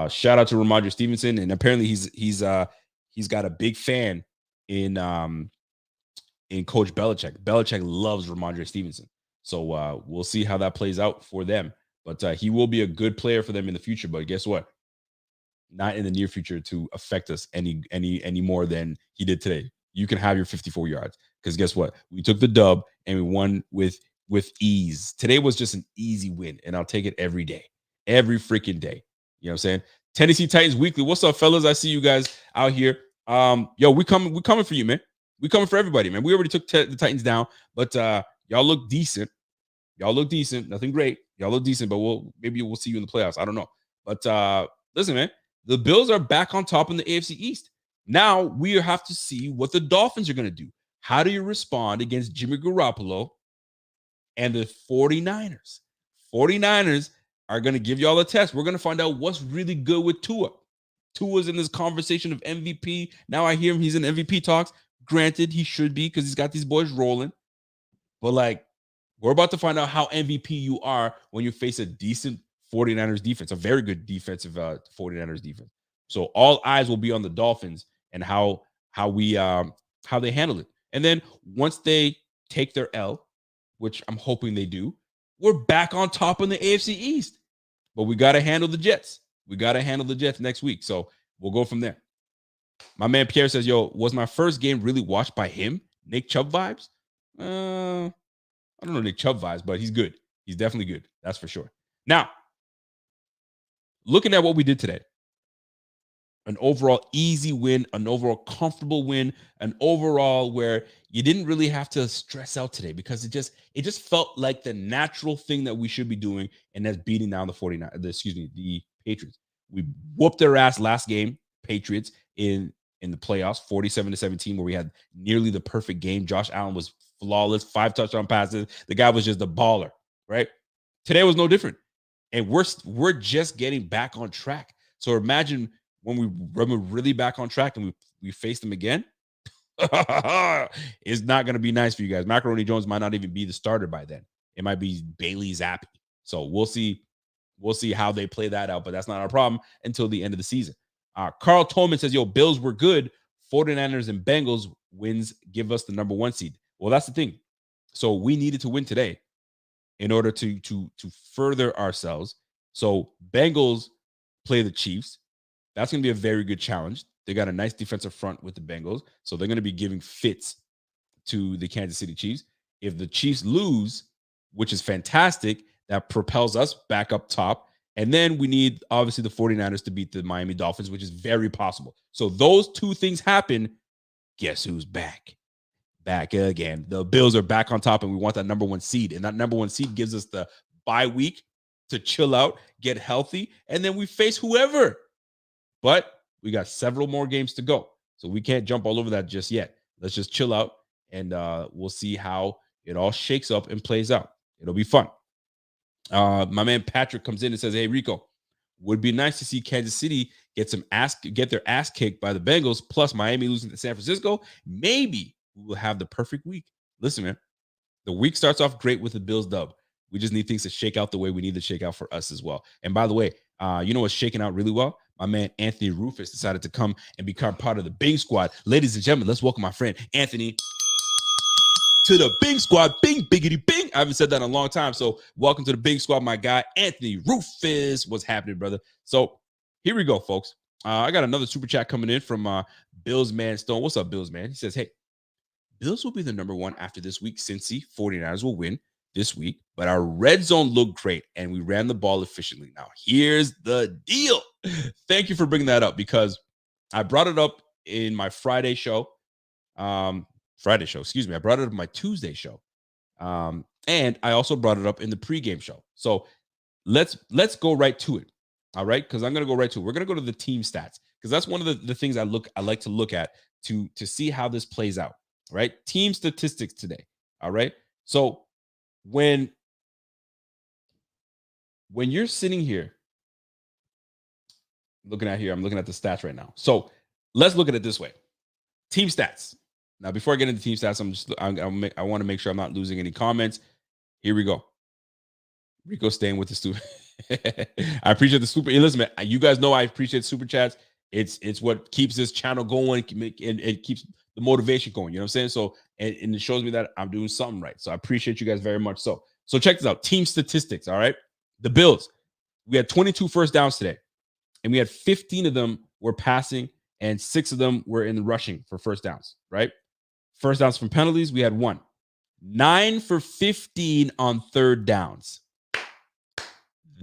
shout out to Ramondre Stevenson. And apparently he's got a big fan in Coach Belichick. Belichick loves Ramondre Stevenson. So we'll see how that plays out for them. But he will be a good player for them in the future. But guess what? Not in the near future to affect us any more than he did today. You can have your 54 yards because guess what? We took the dub and we won with ease. Today was just an easy win, and I'll take it every day, every freaking day. You know what I'm saying? Tennessee Titans Weekly. What's up, fellas? I see you guys out here. Yo, we coming for you, man. We coming for everybody, man. We already took the Titans down, but y'all look decent. Y'all look decent. Nothing great. Y'all look decent, but maybe we'll see you in the playoffs. I don't know. But listen, man, the Bills are back on top in the AFC East. Now we have to see what the Dolphins are going to do. How do you respond against Jimmy Garoppolo and the 49ers? 49ers are going to give y'all a test. We're going to find out what's really good with Tua. Tua's in this conversation of MVP. Now I hear him. He's in MVP talks. Granted, he should be because he's got these boys rolling. But, like, we're about to find out how MVP you are when you face a decent 49ers defense, a very good defensive 49ers defense. So all eyes will be on the Dolphins and how they handle it. And then once they take their L, which I'm hoping they do, we're back on top in the AFC East. But we got to handle the Jets. We got to handle the Jets next week. So we'll go from there. My man Pierre says, yo, was my first game really watched by him? Nick Chubb vibes? I don't know Nick Chubb vibes, but he's good. He's definitely good. That's for sure. Now, looking at what we did today, an overall easy win, an overall comfortable win, an overall where you didn't really have to stress out today because it just felt like the natural thing that we should be doing, and that's beating down the Patriots. We whooped their ass last game, Patriots, in the playoffs, 47-17, where we had nearly the perfect game. Josh Allen was flawless, 5 touchdown passes. The guy was just a baller, right? Today was no different. And we're just getting back on track. So imagine when we're really back on track and we face them again. It's not going to be nice for you guys. Macaroni Jones might not even be the starter by then. It might be Bailey Zappi. So we'll see how they play that out, but that's not our problem until the end of the season. Carl Tolman says, yo, Bills were good. 49ers and Bengals wins give us the number 1 seed. Well, that's the thing. So we needed to win today in order to further ourselves. So Bengals play the Chiefs. That's going to be a very good challenge. They got a nice defensive front with the Bengals. So they're going to be giving fits to the Kansas City Chiefs. If the Chiefs lose, which is fantastic, that propels us back up top. And then we need, obviously, the 49ers to beat the Miami Dolphins, which is very possible. So those two things happen, Guess who's back? Back again. The Bills are back on top, and we want that number 1 seed. And that number 1 seed gives us the bye week to chill out, get healthy, and then we face whoever. But we got several more games to go. So we can't jump all over that just yet. Let's just chill out, and we'll see how it all shakes up and plays out. It'll be fun. My man Patrick comes in and says, "Hey Rico, would be nice to see Kansas City get their ass kicked by the Bengals, plus Miami losing to San Francisco. Maybe we will have the perfect week." Listen, man, the week starts off great with the Bills dub. We just need things to shake out the way we need to shake out for us as well. And by the way, you know what's shaking out really well? My man Anthony Rufus decided to come and become part of the Bing Squad. Ladies and gentlemen, let's welcome my friend Anthony to the Bing Squad. Bing, biggity, bing. I haven't said that in a long time. So welcome to the Bing Squad, my guy, Anthony Rufus. What's happening, brother? So here we go, folks. I got another super chat coming in from Bills Man Stone. What's up, Bills Man? He says, "Hey, Bills will be the number 1 after this week. Cincy 49ers will win this week, but our red zone looked great and we ran the ball efficiently." Now, here's the deal. Thank you for bringing that up, because I brought it up in my Friday show. I brought it up in my Tuesday show. And I also brought it up in the pregame show. So let's go right to it. All right. Because I'm going to go right to it. We're going to go to the team stats, because that's one of the things I like to look at to see how this plays out. Right. Team statistics today. All right. So when you're sitting here I'm looking at the stats right now. So let's look at it this way. Team stats. Now, before I get into team stats, I want to make sure I'm not losing any comments. Here we go. Rico staying with the stupid. I appreciate the super. Listen, man, you guys know I appreciate super chats. It's what keeps this channel going, and it keeps the motivation going. You know what I'm saying? So and it shows me that I'm doing something right. So I appreciate you guys very much. So check this out. Team statistics. All right. The Bills, we had 22 first downs today, and we had 15 of them were passing, and 6 of them were in the rushing for first downs. Right. First downs from penalties, we had 1. 9 for 15 on third downs.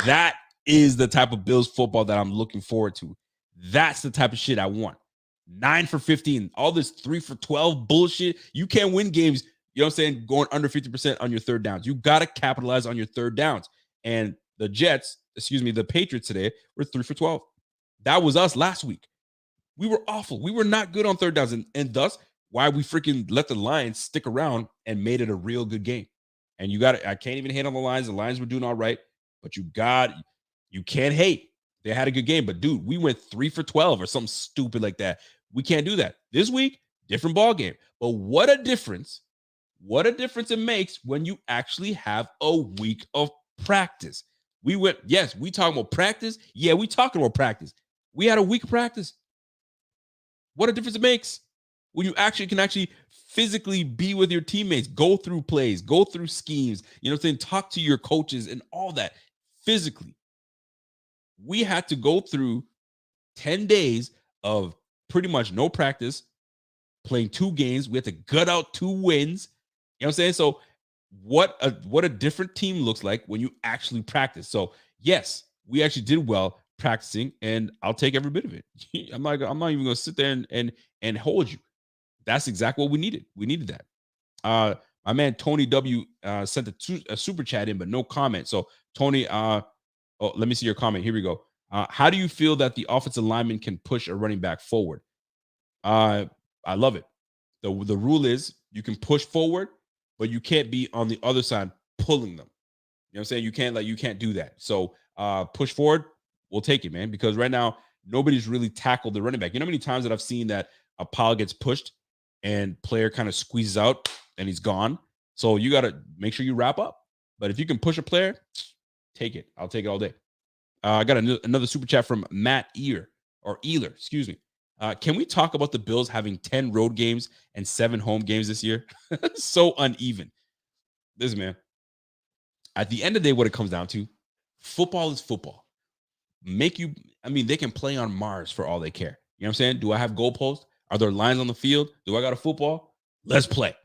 That is the type of Bills football that I'm looking forward to. That's the type of shit I want. 9 for 15. All this 3 for 12 bullshit. You can't win games, you know what I'm saying, going under 50% on your third downs. You got to capitalize on your third downs. And the Patriots today were 3 for 12. That was us last week. We were awful. We were not good on third downs. And thus, why we freaking let the Lions stick around and made it a real good game. And I can't even hate on the Lions. The Lions were doing all right, but you can't hate. They had a good game, but dude, we went 3 for 12 or something stupid like that. We can't do that. This week, different ball game. But what a difference it makes when you actually have a week of practice. We talking about practice. Yeah, we talking about practice. We had a week of practice. What a difference it makes when you can physically be with your teammates, go through plays, go through schemes, you know what I'm saying, talk to your coaches and all that physically. We had to go through 10 days of pretty much no practice, playing 2 games. We had to gut out 2 wins. You know what I'm saying? So what a different team looks like when you actually practice. So yes, we actually did well practicing, and I'll take every bit of it. I'm not even going to sit there and hold you. That's exactly what we needed. We needed that. My man Tony W sent a super chat in, but no comment. So Tony, let me see your comment. Here we go. How do you feel that the offensive lineman can push a running back forward? I love it. The rule is you can push forward, but you can't be on the other side pulling them. You know what I'm saying? You can't do that. So push forward, we'll take it, man, because right now nobody's really tackled the running back. You know how many times that I've seen that a pile gets pushed and player kind of squeezes out and he's gone. So you got to make sure you wrap up. But if you can push a player, take it. I'll take it all day. I got another super chat from Matt Ealer. Excuse me. Can we talk about the Bills having 10 road games and 7 home games this year? So uneven. Listen, man, at the end of the day, what it comes down to, football is football. They can play on Mars for all they care. You know what I'm saying? Do I have goalposts? Are there lines on the field? Do I got a football? Let's play.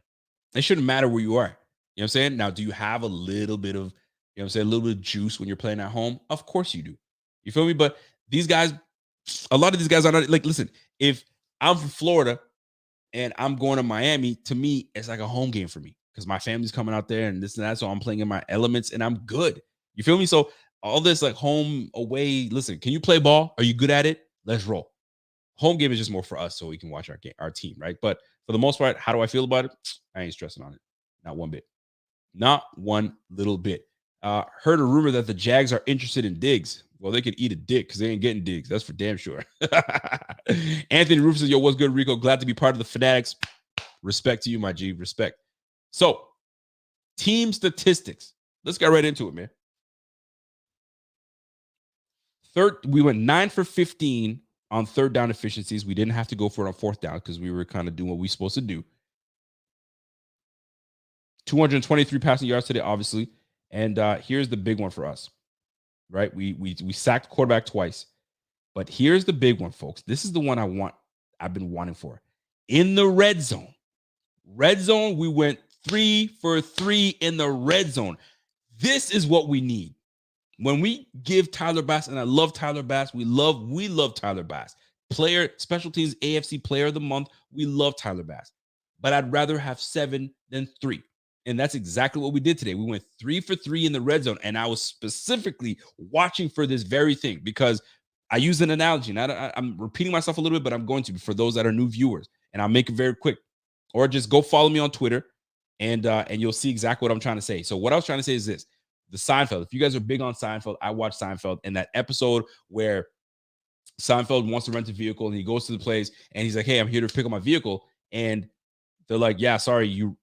It shouldn't matter where you are. You know what I'm saying? Now, do you have a little bit of, you know what I'm saying, a little bit of juice when you're playing at home? Of course you do. You feel me? But these guys, a lot of these guys are not, like, listen, if I'm from Florida and I'm going to Miami. To me, it's like a home game for me because my family's coming out there and this and that. So I'm playing in my elements and I'm good. You feel me? So all this like home away. Listen, can you play ball? Are you good at it? Let's roll. Home game is just more for us so we can watch our team, right? But for the most part, how do I feel about it? I ain't stressing on it. Not one bit. Not one little bit. Heard a rumor that the Jags are interested in Diggs. Well, they could eat a dick because they ain't getting Diggs. That's for damn sure. Anthony Roof says, yo, what's good, Rico? Glad to be part of the Fanatics. Respect to you, my G. Respect. So, team statistics. Let's get right into it, man. We went 9 for 15 on third down efficiencies. We didn't have to go for it on fourth down because we were kind of doing what we were supposed to do. 223 passing yards today, obviously. And here's the big one for us, right? We sacked quarterback twice. But here's the big one, folks. This is the one I've been wanting for. In the red zone. Red zone, we went 3 for 3 in the red zone. This is what we need. When we give Tyler Bass, and I love Tyler Bass, we love Tyler Bass. Player, special teams, AFC Player of the Month, we love Tyler Bass. But I'd rather have 7 than 3. And that's exactly what we did today. We went 3 for 3 in the red zone. And I was specifically watching for this very thing because I use an analogy. And I'm repeating myself a little bit, but I'm going to for those that are new viewers. And I'll make it very quick. Or just go follow me on Twitter and you'll see exactly what I'm trying to say. So what I was trying to say is this. The Seinfeld. If you guys are big on Seinfeld, I watch Seinfeld. And that episode where Seinfeld wants to rent a vehicle and he goes to the place and he's like, hey, I'm here to pick up my vehicle. And they're like, yeah, sorry, you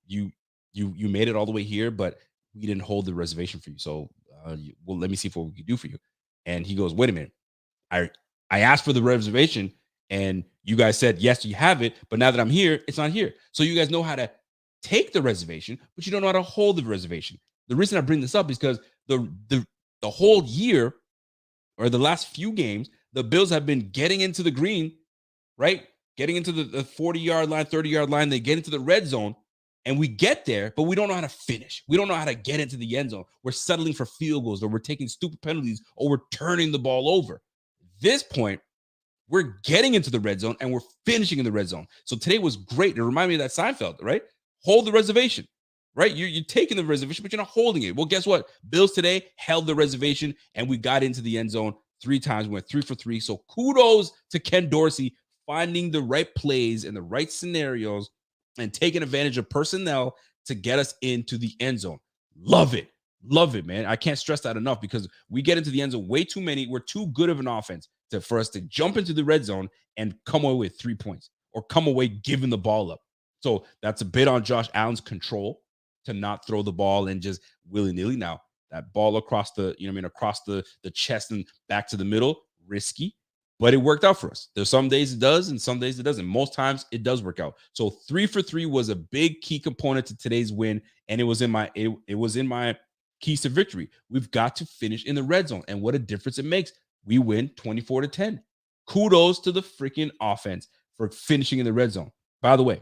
made it all the way here, but we didn't hold the reservation for you. So, well, let me see what we can do for you. And he goes, wait a minute. I asked for the reservation and you guys said, yes, you have it. But now that I'm here, it's not here. So you guys know how to take the reservation, but you don't know how to hold the reservation. The reason I bring this up is because the whole year or the last few games, the Bills have been getting into the green, right? Getting into the 40-yard line, 30-yard line. They get into the red zone and we get there, but we don't know how to finish. We don't know how to get into the end zone. We're settling for field goals or we're taking stupid penalties or we're turning the ball over. This point, we're getting into the red zone and we're finishing in the red zone. So today was great. It reminded me of that Seinfeld, right? Hold the reservation, right? You're taking the reservation, but you're not holding it. Well, guess what? Bills today held the reservation and we got into the end zone 3 times. We went 3 for 3. So kudos to Ken Dorsey finding the right plays and the right scenarios and taking advantage of personnel to get us into the end zone. Love it. Love it, man. I can't stress that enough because we get into the end zone way too many. We're too good of an offense for us to jump into the red zone and come away with 3 points or come away giving the ball up. So that's a bit on Josh Allen's control to not throw the ball and just willy-nilly. Now, that ball across across the chest and back to the middle, risky, but it worked out for us. There's some days it does and some days it doesn't. Most times it does work out. So 3 for 3 was a big key component to today's win, and it was in my keys to victory. We've got to finish in the red zone, and what a difference it makes. We win 24-10. Kudos to the freaking offense for finishing in the red zone. By the way,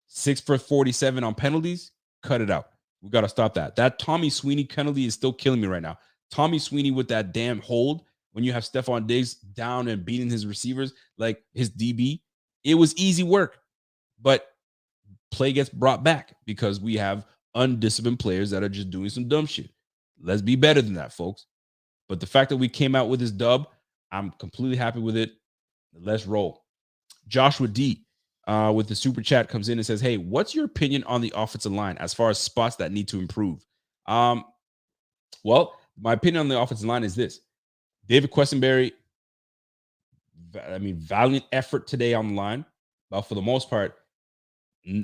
6 for 47 on penalties. Cut it out. We got to stop that. That Tommy Sweeney penalty is still killing me right now. Tommy Sweeney with that damn hold when you have Stefon Diggs down and beating his receivers, like his DB. It was easy work, but play gets brought back because we have undisciplined players that are just doing some dumb shit. Let's be better than that, folks. But the fact that we came out with this dub, I'm completely happy with it. Let's roll. Joshua D with the super chat comes in and says, hey, what's your opinion on the offensive line as far as spots that need to improve? Well, my opinion on the offensive line is this. David Questenberry, valiant effort today on the line. But for the most part,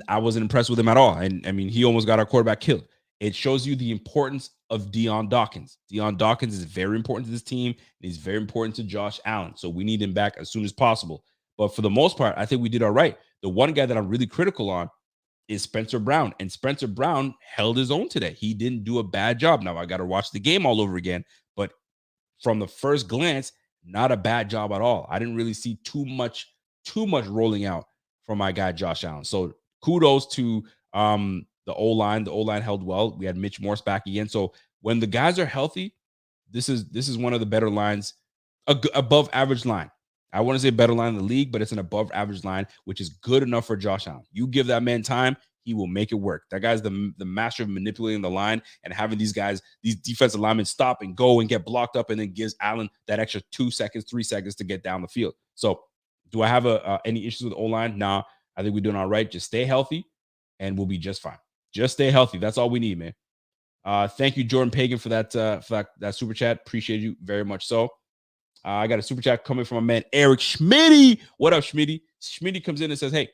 I wasn't impressed with him at all. And he almost got our quarterback killed. It shows you the importance of Dion Dawkins. Dion Dawkins is very important to this team. And he's very important to Josh Allen. So we need him back as soon as possible. But for the most part, I think we did all right. The one guy that I'm really critical on is Spencer Brown. And Spencer Brown held his own today. He didn't do a bad job. Now, I got to watch the game all over again. But from the first glance, not a bad job at all. I didn't really see too much rolling out from my guy, Josh Allen. So kudos to the O-line. The O-line held well. We had Mitch Morse back again. So when the guys are healthy, this is one of the better lines, above average line. I want to say better line in the league, but it's an above average line, which is good enough for Josh Allen. You give that man time, he will make it work. That guy's the master of manipulating the line and having these guys, these defensive linemen stop and go and get blocked up, and then gives Allen that extra 2 seconds, 3 seconds to get down the field. So do I have any issues with the O-line? Nah, I think we're doing all right. Just stay healthy and we'll be just fine. Just stay healthy. That's all we need, man. Thank you, Jordan Pagan, for that super chat. Appreciate you very much. So I got a super chat coming from my man Eric Schmitty. What up, Schmitty? Schmitty comes in and says, "Hey,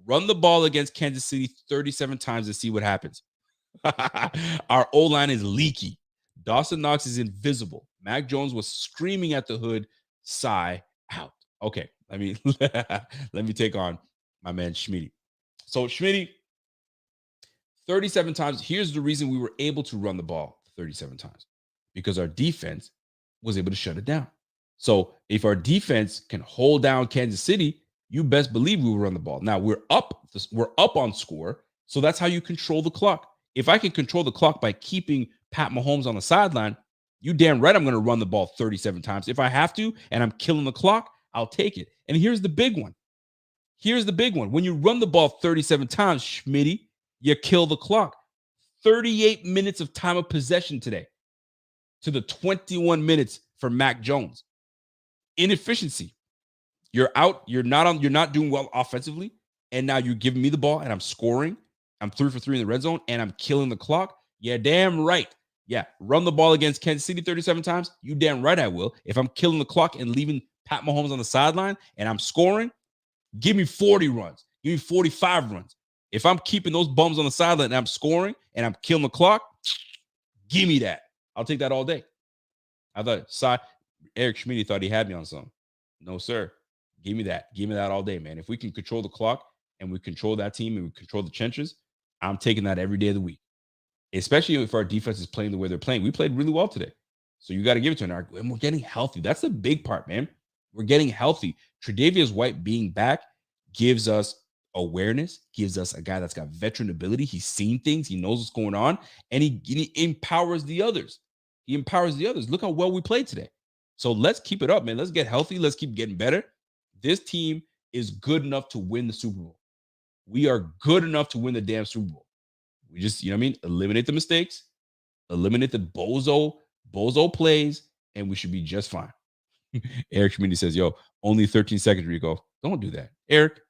run the ball against Kansas City 37 times and see what happens. Our O-line is leaky. Dawson Knox is invisible. Mac Jones was screaming at the hood. Sigh out." Okay, let me take on my man Schmitty. So Schmitty, 37 times. Here's the reason we were able to run the ball 37 times, because our defense was able to shut it down. So if our defense can hold down Kansas City, you best believe we will run the ball. Now we're up on score, so that's how you control the clock. If I can control the clock by keeping Pat Mahomes on the sideline, you damn right I'm going to run the ball 37 times. If I have to and I'm killing the clock, I'll take it. And here's the big one. When you run the ball 37 times, Schmitty, you kill the clock. 38 minutes of time of possession today to the 21 minutes for Mac Jones. Inefficiency. You're out. You're not doing well offensively. And now you're giving me the ball and I'm scoring. I'm 3 for 3 in the red zone and I'm killing the clock. Yeah, damn right. Yeah, run the ball against Kansas City 37 times. You damn right I will. If I'm killing the clock and leaving Pat Mahomes on the sideline and I'm scoring, give me 40 runs. Give me 45 runs. If I'm keeping those bums on the sideline and I'm scoring and I'm killing the clock, give me that. I'll take that all day. I thought Eric Schmitty thought he had me on something. No, sir. Give me that. Give me that all day, man. If we can control the clock and we control that team and we control the trenches, I'm taking that every day of the week. Especially if our defense is playing the way they're playing. We played really well today. So you got to give it to them. And we're getting healthy. That's the big part, man. We're getting healthy. Tre'Davious White being back gives us awareness, gives us a guy that's got veteran ability. He's seen things. He knows what's going on. And he empowers the others. Look how well we played today. So let's keep it up, man. Let's get healthy. Let's keep getting better. This team is good enough to win the Super Bowl. We are good enough to win the damn Super Bowl. We just, eliminate the mistakes, eliminate the bozo plays, and we should be just fine. Eric Schmitty says, "Yo, only 13 seconds, Rico." Don't do that, Eric.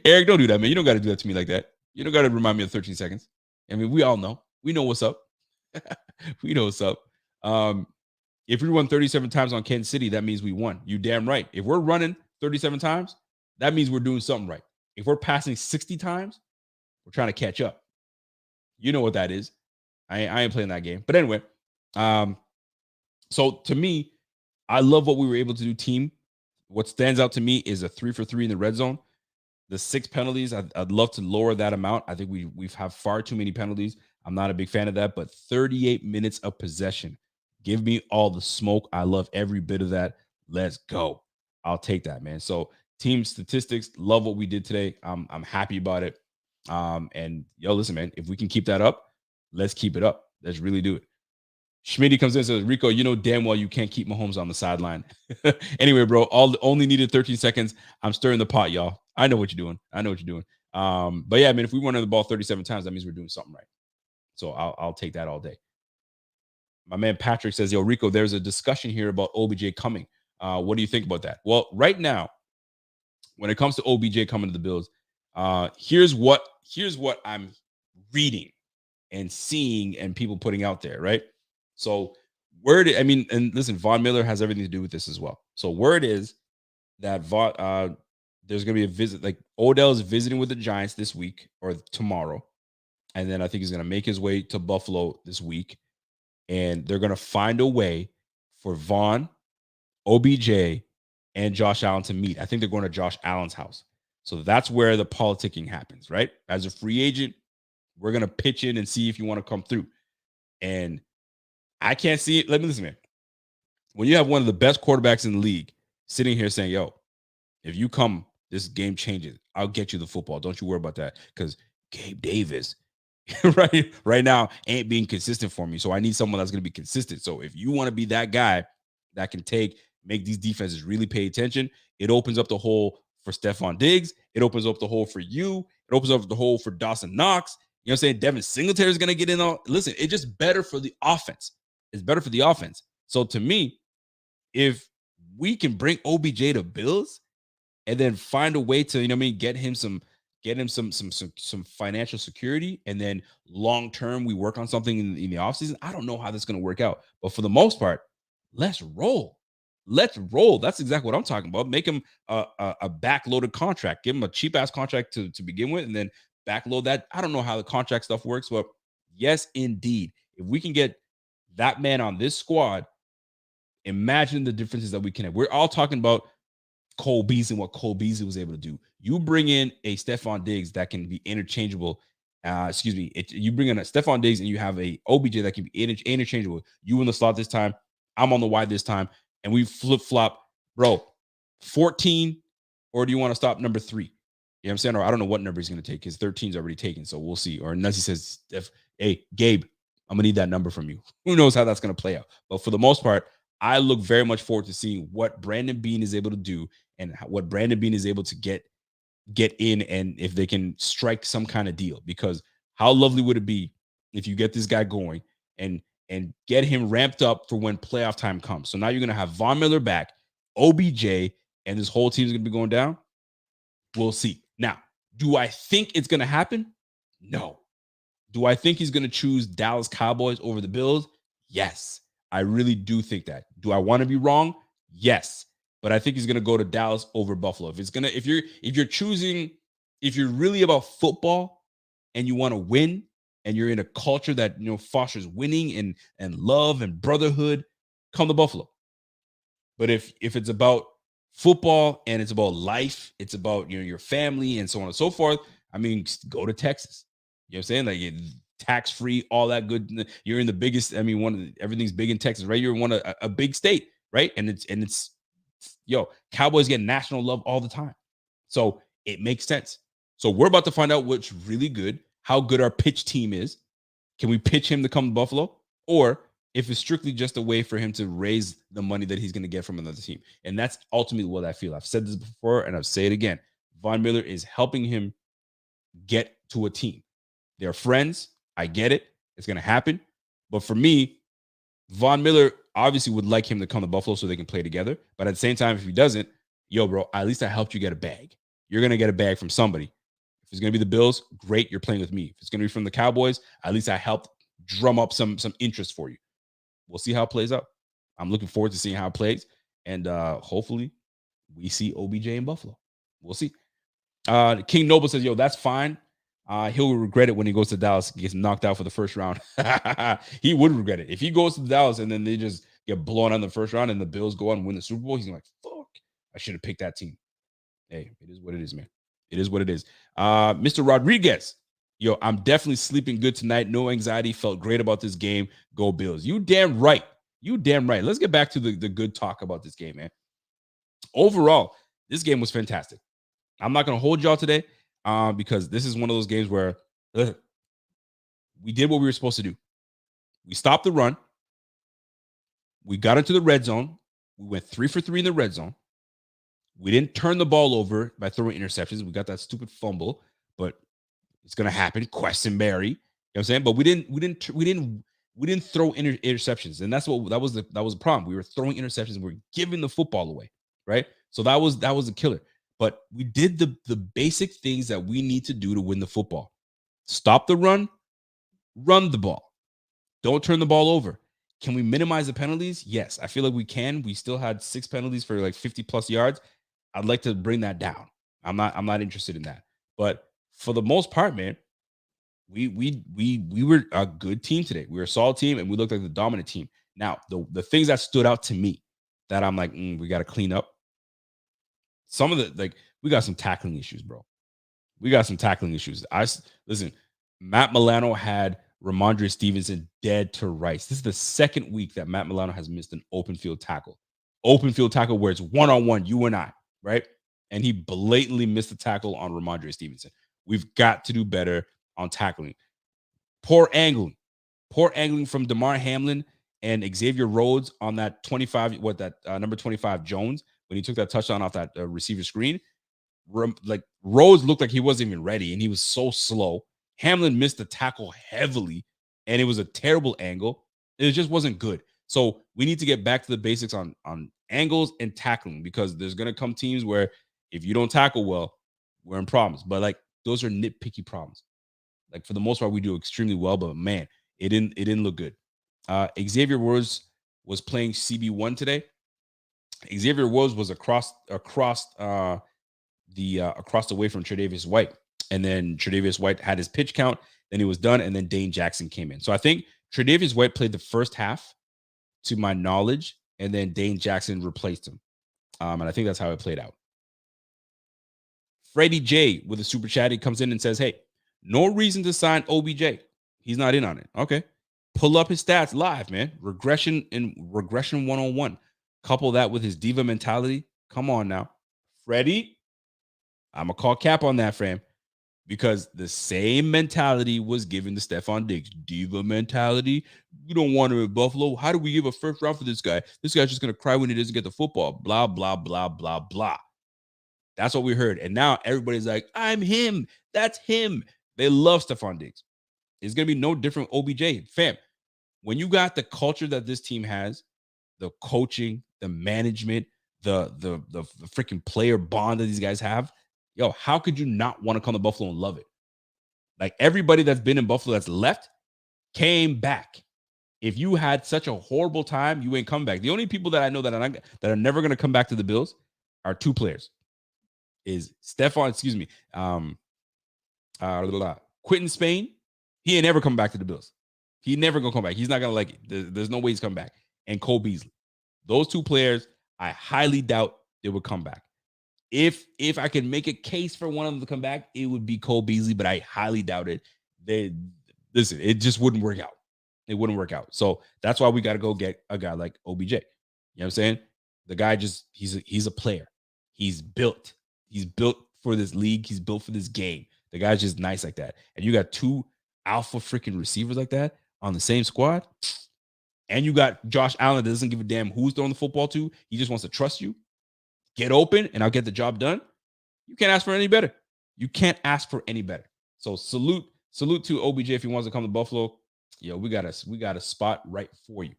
Eric, don't do that, man. You don't got to do that to me like that. You don't got to remind me of 13 seconds. I mean, we all know. We know what's up. We know what's up. If we run 37 times on Kansas City, that means we won. You damn right. If we're running 37 times, that means we're doing something right. If we're passing 60 times, we're trying to catch up. You know what that is. I ain't playing that game. But anyway, so to me, I love what we were able to do, team. What stands out to me is a 3 for 3 in the red zone. The 6 penalties, I'd love to lower that amount. I think we've have far too many penalties. I'm not a big fan of that, but 38 minutes of possession. Give me all the smoke. I love every bit of that. Let's go. I'll take that, man. So team statistics, love what we did today. I'm happy about it. And listen, man, if we can keep that up, let's keep it up. Let's really do it. Schmitty comes in and says, "Rico, you know damn well you can't keep Mahomes on the sideline." Anyway, bro, only needed 13 seconds. I'm stirring the pot, y'all. I know what you're doing. But yeah, I mean, if we run the ball 37 times, that means we're doing something right. So I'll take that all day. My man Patrick says, "Yo, Rico, there's a discussion here about OBJ coming. What do you think about that?" Well, right now, when it comes to OBJ coming to the Bills, here's what I'm reading and seeing and people putting out there, right? So and listen, Von Miller has everything to do with this as well. So word is that there's going to be a visit, like Odell is visiting with the Giants this week or tomorrow. And then I think he's going to make his way to Buffalo this week. And they're going to find a way for Von, OBJ, and Josh Allen to meet. I think they're going to Josh Allen's house. So that's where the politicking happens, right? As a free agent, we're going to pitch in and see if you want to come through. And I can't see it. Let me listen, man. When you have one of the best quarterbacks in the league sitting here saying, "Yo, if you come, this game changes. I'll get you the football. Don't you worry about that." Because Gabe Davis, right now, ain't being consistent for me. So I need someone that's going to be consistent. So if you want to be that guy that can take make these defenses really pay attention. It opens up the hole for Stefon Diggs. It opens up the hole for you. It opens up the hole for Dawson Knox. You know what I'm saying? Devin Singletary is going to get in on. Listen, it's just better for the offense. It's better for the offense. So to me, if we can bring OBJ to Bills and then find a way to, you know what I mean, get him some financial security, and then long term we work on something in the offseason. I don't know how this is going to work out, but for the most part, let's roll. Let's roll. That's exactly what I'm talking about. Make him a backloaded contract. Give him a cheap ass contract to begin with, and then backload that. I don't know how the contract stuff works, but yes, indeed, if we can get that man on this squad, imagine the differences that we can have. We're all talking about Cole Beasley and what Cole Beasley was able to do. You bring in a Stefon Diggs that can be interchangeable. You bring in a Stefon Diggs and you have a OBJ that can be interchangeable. You in the slot this time, I'm on the wide this time, and we flip flop, bro. 14, or do you want to stop number 3? You know what I'm saying? Or I don't know what number he's going to take. His 13's already taken, so we'll see. Or unless he says, hey, Gabe, I'm going to need that number from you. Who knows how that's going to play out? But for the most part, I look very much forward to seeing what Brandon Beane is able to do and what Brandon Beane is able to get in, and if they can strike some kind of deal. Because how lovely would it be if you get this guy going and get him ramped up for when playoff time comes. So now you're going to have Von Miller back, OBJ, and this whole team is going to be going down. We'll see. Now, do I think it's going to happen? No. Do I think he's going to choose Dallas Cowboys over the Bills? Yes. I really do think that. Do I want to be wrong? Yes. But I think he's going to go to Dallas over Buffalo. If you're really about football and you want to win, and you're in a culture that, you know, fosters winning and love and brotherhood, come to Buffalo. But if it's about football and it's about life, it's about, you know, your family and so on and so forth, I mean, go to Texas. You know what I'm saying? Like, tax free, all that good. You're in the biggest. I mean, everything's big in Texas, right? You're in a big state, right? And it's Cowboys get national love all the time, so it makes sense. So we're about to find out what's really good, how good our pitch team is. Can we pitch him to come to Buffalo, or if it's strictly just a way for him to raise the money that he's going to get from another team? And that's ultimately what I feel. I've said this before, and I'll say it again. Von Miller is helping him get to a team. They're friends. I get it. It's going to happen. But for me, Von Miller obviously would like him to come to Buffalo so they can play together. But at the same time, if he doesn't, yo, bro, at least I helped you get a bag. You're going to get a bag from somebody. If it's going to be the Bills, great, you're playing with me. If it's going to be from the Cowboys, at least I helped drum up some interest for you. We'll see how it plays out. I'm looking forward to seeing how it plays. And hopefully we see OBJ in Buffalo. We'll see. King Noble says, yo, that's fine. He'll regret it when he goes to Dallas, gets knocked out for the first round. He would regret it. If he goes to Dallas and then they just get blown out in the first round and the Bills go out and win the Super Bowl, he's like, fuck, I should have picked that team. Hey, it is what it is, man. It is what it is. Mr. Rodriguez, yo, I'm definitely sleeping good tonight. No anxiety. Felt great about this game. Go Bills. You damn right. You damn right. Let's get back to the good talk about this game, man. Overall, this game was fantastic. I'm not going to hold y'all today. Because this is one of those games where we did what we were supposed to do. We stopped the run. We got into the red zone. We went 3 for 3 in the red zone. We didn't turn the ball over by throwing interceptions. We got that stupid fumble, but it's gonna happen. Question Mary, you know what I'm saying? But we didn't throw interceptions, and that was the problem. We were throwing interceptions. We were giving the football away, right? So that was the killer. But we did the basic things that we need to do to win the football. Stop the run the ball. Don't turn the ball over. Can we minimize the penalties? Yes, I feel like we can. We still had 6 penalties for like 50 plus yards. I'd like to bring that down. I'm not interested in that. But for the most part, man, we were a good team today. We were a solid team, and we looked like the dominant team. Now, the things that stood out to me that I'm like, we got to clean up. Some of we got some tackling issues, bro. We got some tackling issues. Listen, Matt Milano had Ramondre Stevenson dead to rights. This is the second week that Matt Milano has missed an open field tackle. Open field tackle where it's one-on-one, you and I, right? And he blatantly missed the tackle on Ramondre Stevenson. We've got to do better on tackling. Poor angling from Damar Hamlin and Xavier Rhodes on that 25, number 25 Jones, when he took that touchdown off that receiver screen, like Rhodes looked like he wasn't even ready and he was so slow. Hamlin missed the tackle heavily and it was a terrible angle. It just wasn't good. So we need to get back to the basics on angles and tackling, because there's going to come teams where if you don't tackle well, we're in problems. But like, those are nitpicky problems. Like, for the most part, we do extremely well, but man, it didn't look good. Xavier Woods was playing CB1 today. Xavier Woods was across the way from Tre'Davious White, and then Tre'Davious White had his pitch count, then he was done, and then Dane Jackson came in. So I think Tre'Davious White played the first half, to my knowledge, and then Dane Jackson replaced him, and I think that's how it played out. Freddie J with a super chat, he comes in and says, "Hey, no reason to sign OBJ. He's not in on it." Okay, pull up his stats live, man. Regression 101. Couple that with his diva mentality. Come on now, Freddie. I'm gonna call cap on that, fam, because the same mentality was given to Stefon Diggs. Diva mentality. You don't want him in Buffalo. How do we give a first round for this guy? This guy's just gonna cry when he doesn't get the football. Blah blah blah blah blah. That's what we heard. And now everybody's like, I'm him. That's him. They love Stefon Diggs. It's going to be no different with OBJ. Fam, when you got the culture that this team has, the coaching, the management, the freaking player bond that these guys have, yo, how could you not want to come to Buffalo and love it? Like, everybody that's been in Buffalo that's left came back. If you had such a horrible time, you ain't come back. The only people that I know that are never going to come back to the Bills are two players. Is Quentin Spain. He ain't never come back to the Bills. He never gonna come back. He's not gonna like it. There's no way he's coming back. And Cole Beasley. Those two players, I highly doubt they would come back. If I can make a case for one of them to come back, it would be Cole Beasley, but I highly doubt it. Listen, it just wouldn't work out. It wouldn't work out. So that's why we got to go get a guy like OBJ. You know what I'm saying? The guy he's a player. He's built for this league. He's built for this game. The guy's just nice like that. And you got two alpha freaking receivers like that on the same squad. And you got Josh Allen that doesn't give a damn who's throwing the football to. He just wants to trust you. Get open and I'll get the job done. You can't ask for any better. You can't ask for any better. So salute to OBJ if he wants to come to Buffalo. Yo, we got a spot right for you. You know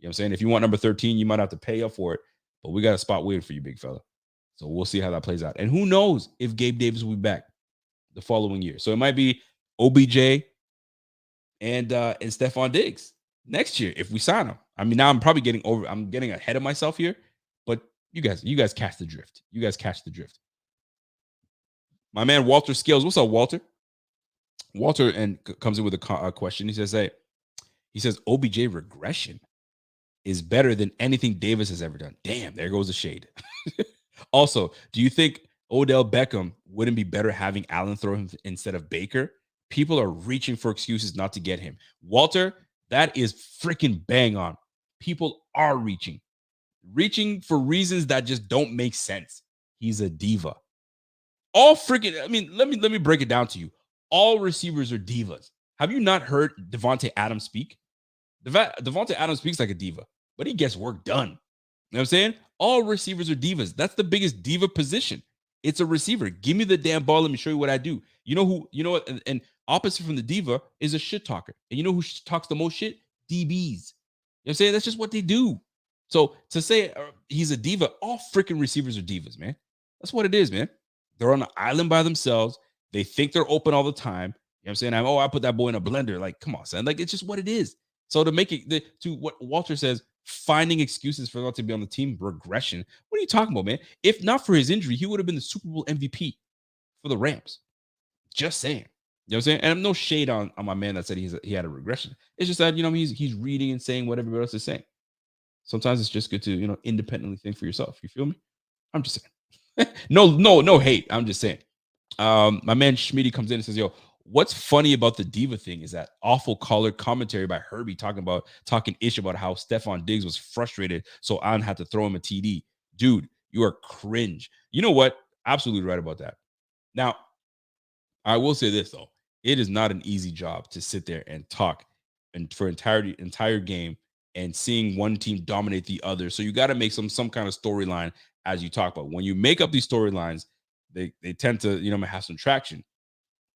what I'm saying? If you want number 13, you might have to pay up for it. But we got a spot waiting for you, big fella. So we'll see how that plays out. And who knows if Gabe Davis will be back the following year. So it might be OBJ and Stefon Diggs next year if we sign him. I mean, now I'm getting ahead of myself here, but you guys catch the drift. You guys catch the drift. My man Walter Scales. What's up, Walter? Walter comes in with a question. He says OBJ regression is better than anything Davis has ever done. Damn, there goes the shade. Also, do you think Odell Beckham wouldn't be better having Allen throw him instead of Baker? People are reaching for excuses not to get him. Walter, that is freaking bang on. People are reaching for reasons that just don't make sense. He's a diva. Let me break it down to you. All receivers are divas. Have you not heard Devontae Adams speak? Devontae Adams speaks like a diva, but he gets work done. You know what I'm saying? All receivers are divas. That's the biggest diva position. It's a receiver. Give me the damn ball. Let me show you what I do. You know what? And opposite from the diva is a shit talker. And you know who talks the most shit? DBs. You know what I'm saying? That's just what they do. So to say he's a diva, all freaking receivers are divas, man. That's what it is, man. They're on an island by themselves. They think they're open all the time. You know what I'm saying? I put that boy in a blender. Like, come on, son. Like, it's just what it is. So to make it to what Walter says, finding excuses for not to be on the team, regression. What are you talking about, man? If not for his injury, he would have been the Super Bowl MVP for the Rams. Just saying. You know what I'm saying? And I'm no shade on my man that said he had a regression. It's just that, he's reading and saying what everybody else is saying. Sometimes it's just good to, independently think for yourself. You feel me? I'm just saying. No hate. I'm just saying. My man Schmitty comes in and says, yo, what's funny about the diva thing is that awful color commentary by Herbie talking ish about how Stefon Diggs was frustrated, so Allen had to throw him a TD. Dude, you are cringe. You know what? Absolutely right about that. Now, I will say this though. It is not an easy job to sit there and talk and for entire game and seeing one team dominate the other. So you got to make some kind of storyline as you talk about. When you make up these storylines, they tend to, have some traction.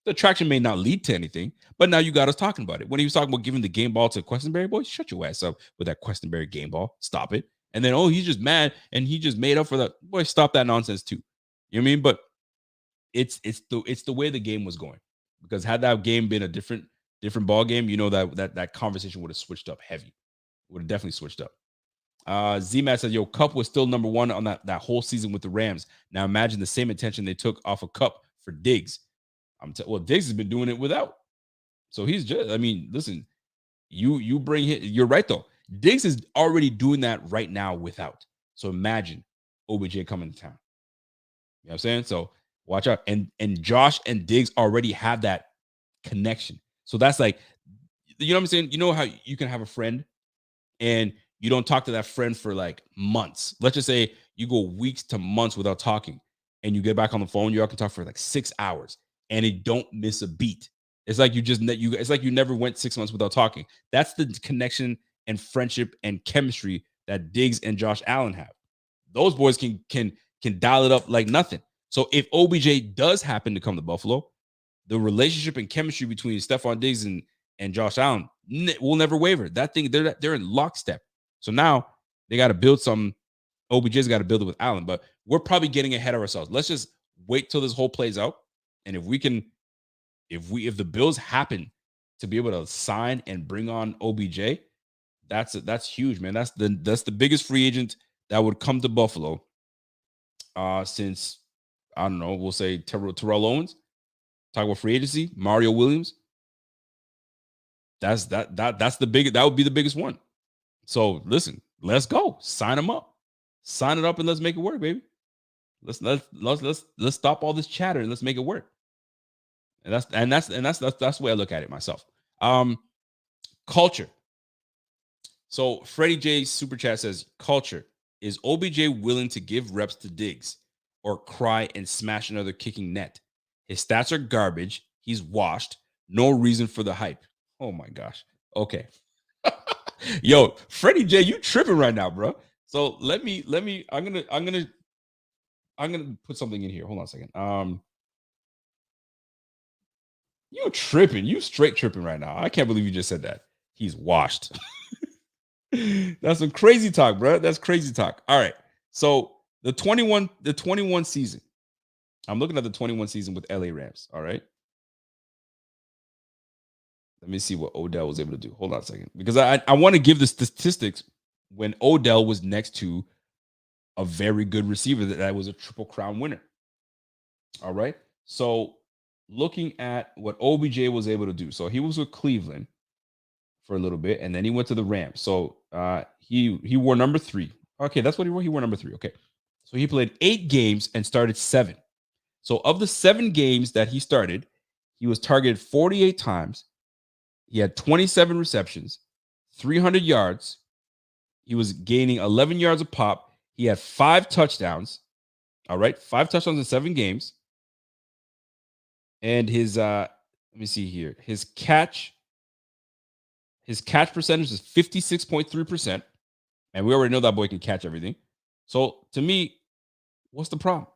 The traction may not lead to anything, but now you got us talking about it. When he was talking about giving the game ball to Questenberry, boy, shut your ass up with that Questenberry game ball. Stop it. And then, he's just mad and he just made up for that. Boy, stop that nonsense too. You know what I mean? But it's the way the game was going. Because had that game been a different ball game, that conversation would have switched up heavy. Would have definitely switched up. Z-Matt says, yo, Cup was still number one on that whole season with the Rams. Now imagine the same attention they took off of Cup for Diggs. Well, Diggs has been doing it without. So he's just, listen, you bring him. You're right, though. Diggs is already doing that right now without. So imagine OBJ coming to town. You know what I'm saying? So watch out. And Josh and Diggs already have that connection. So that's like, you know what I'm saying? You know how you can have a friend and you don't talk to that friend for like months. Let's just say you go weeks to months without talking and you get back on the phone, you all can talk for like 6 hours and it don't miss a beat. It's like it's like you never went 6 months without talking. That's the connection and friendship and chemistry that Diggs and Josh Allen have. Those boys can dial it up like nothing. So if OBJ does happen to come to Buffalo, the relationship and chemistry between Stefon Diggs and Josh Allen will never waver. That thing, they're in lockstep. So now they got to build some. OBJ's got to build it with Allen, but we're probably getting ahead of ourselves. Let's just wait till this whole plays out, and if the Bills happen to be able to sign and bring on OBJ, that's huge, man. That's the biggest free agent that would come to Buffalo since, I don't know, we'll say Terrell Owens. Talk about free agency, Mario Williams. That's the biggest. That would be the biggest one. So listen, let's go. Sign them up. Sign it up and let's make it work, baby. Let's stop all this chatter and let's make it work. And that's the way I look at it myself. Culture. So Freddie J super chat says, culture. Is OBJ willing to give reps to Diggs or cry and smash another kicking net? His stats are garbage. He's washed. No reason for the hype. Oh my gosh. Okay. Yo, Freddie J, you tripping right now, bro. So let me I'm gonna put something in here. Hold on a second. You tripping. You straight tripping right now. I can't believe you just said that. He's washed. That's some crazy talk, bro. That's crazy talk. All right. So the 21 season. I'm looking at the 21 season with LA Rams. All right. Let me see what Odell was able to do. Hold on a second. Because I want to give the statistics when Odell was next to a very good receiver that was a Triple Crown winner. All right. So looking at what OBJ was able to do. So he was with Cleveland for a little bit, and then he went to the Rams. So he wore number 3. Okay, that's what he wore. He wore number 3. Okay. So he played 8 games and started 7. So of the 7 games that he started, he was targeted 48 times. He had 27 receptions, 300 yards. He was gaining 11 yards a pop. He had 5 touchdowns. All right, 5 touchdowns in 7 games. And his let me see here. His catch percentage is 56.3%. And we already know that boy can catch everything. So to me, what's the problem?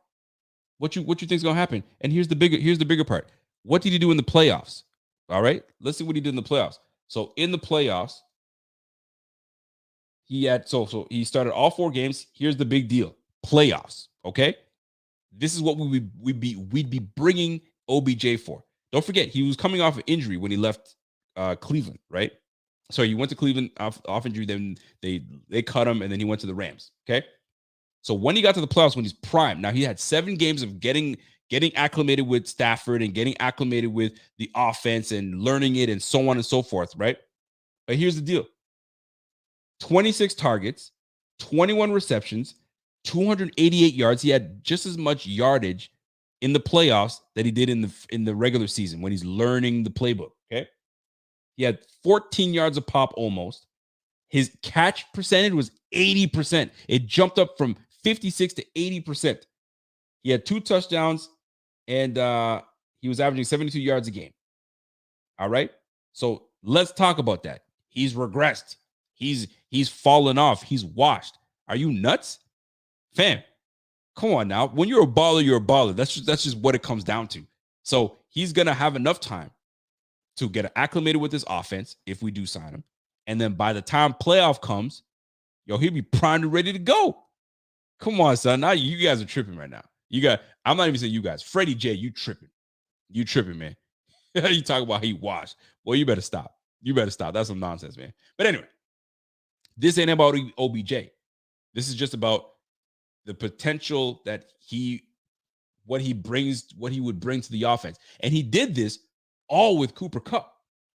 What you think is gonna happen? And here's the bigger part. What did he do in the playoffs? All right, let's see what he did in the playoffs. So in the playoffs, he had so he started all 4 games. Here's the big deal: playoffs. Okay, this is what we'd be bringing OBJ for. Don't forget, he was coming off an injury when he left Cleveland, right? So he went to Cleveland off injury. Then they cut him, and then he went to the Rams. Okay, so when he got to the playoffs, when he's prime, now he had 7 games of getting acclimated with Stafford and getting acclimated with the offense and learning it and so on and so forth, right? But here's the deal: 26 targets, 21 receptions, 288 yards. He had just as much yardage in the playoffs that he did in the regular season when he's learning the playbook. Okay, he had 14 yards a pop almost. His catch percentage was 80%. It jumped up from 56 to 80%. He had 2 touchdowns, and he was averaging 72 yards a game. All right, so let's talk about that. He's regressed. He's He's fallen off. He's washed. Are you nuts? Fam, come on now. When you're a baller, you're a baller. That's just what it comes down to. So he's going to have enough time to get acclimated with this offense if we do sign him. And then by the time playoff comes, yo, he'll be primed and ready to go. Come on, son. Now you guys are tripping right now. I'm not even saying you guys. Freddie J, you tripping. You tripping, man. You talk about he washed. Well, you better stop. You better stop. That's some nonsense, man. But anyway, this ain't about OBJ. This is just about the potential that what he would bring to the offense. And he did this all with Cooper Kupp,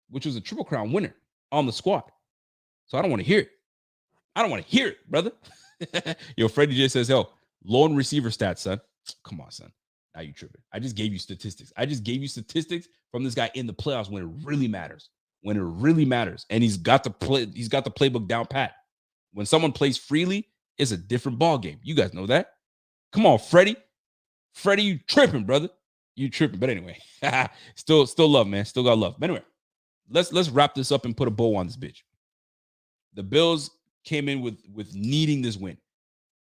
which was a Triple Crown winner on the squad. So I don't want to hear it. I don't want to hear it, brother. Yo, Freddie J says, yo, lone receiver stats, son. Come on, son. Now you tripping. I just gave you statistics. From this guy in the playoffs when it really matters. When it really matters. And he's got the playbook down pat. When someone plays freely, it's a different ball game. You guys know that. Come on, Freddie. Freddie, you tripping, brother. You tripping. But anyway, still love, man. Still got love. But anyway, let's wrap this up and put a bow on this bitch. The Bills came in with needing this win.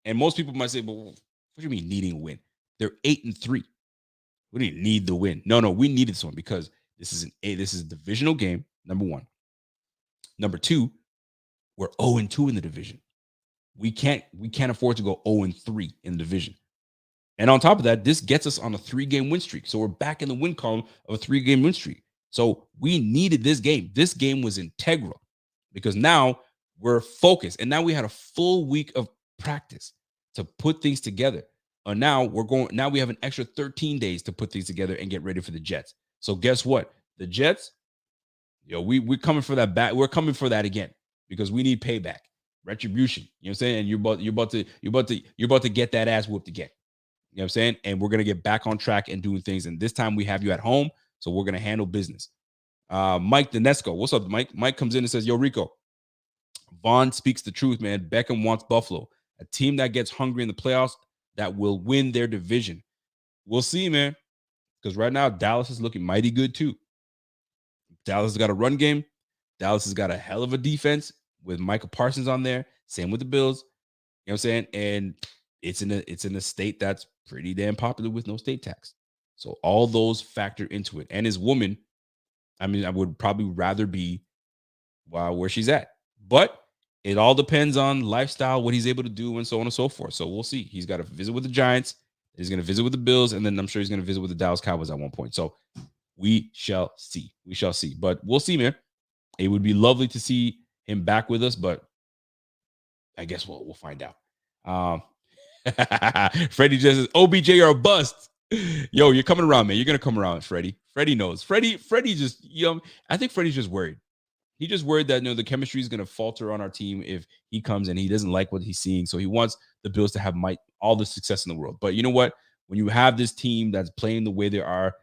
And most people might say, but what do you mean needing a win? They're 8-3. We didn't need the win. No, we needed this one because this is a divisional game, number one. Number two, we're 0-2 in the division. We can't afford to go 0-3 in the division. And on top of that, this gets us on a 3-game win streak. So we're back in the win column of a 3-game win streak. So we needed this game. This game was integral because now we're focused. And now we had a full week of practice to put things together. Now we have an extra 13 days to put things together and get ready for the Jets. So guess what? The Jets, we're coming for that back. We're coming for that again because we need payback, retribution. You know what I'm saying? And you're about to get that ass whooped again. You know what I'm saying? And we're gonna get back on track and doing things. And this time we have you at home, so we're gonna handle business. Mike Denesco, what's up, Mike? Mike comes in and says, "Yo, Rico, Vaughn speaks the truth, man. Beckham wants Buffalo, a team that gets hungry in the playoffs that will win their division." We'll see, man. Because right now, Dallas is looking mighty good too. Dallas has got a run game. Dallas has got a hell of a defense with Micah Parsons on there. Same with the Bills. You know what I'm saying? And it's in a state that's pretty damn popular with no state tax. So all those factor into it. And his woman, I mean, I would probably rather be where she's at. But it all depends on lifestyle, what he's able to do, and so on and so forth. So we'll see. He's got to visit with the Giants. He's going to visit with the Bills, and then I'm sure he's going to visit with the Dallas Cowboys at one point. So we shall see. We shall see. But we'll see, man. It would be lovely to see him back with us, but I guess we'll find out. Freddie just says, OBJ or a bust. Yo, you're coming around, man. You're going to come around, Freddie. Freddie knows. Freddie just, I think Freddie's just worried. He's just worried that the chemistry is going to falter on our team if he comes and he doesn't like what he's seeing. So he wants the Bills to have all the success in the world. But you know what? When you have this team that's playing the way they are,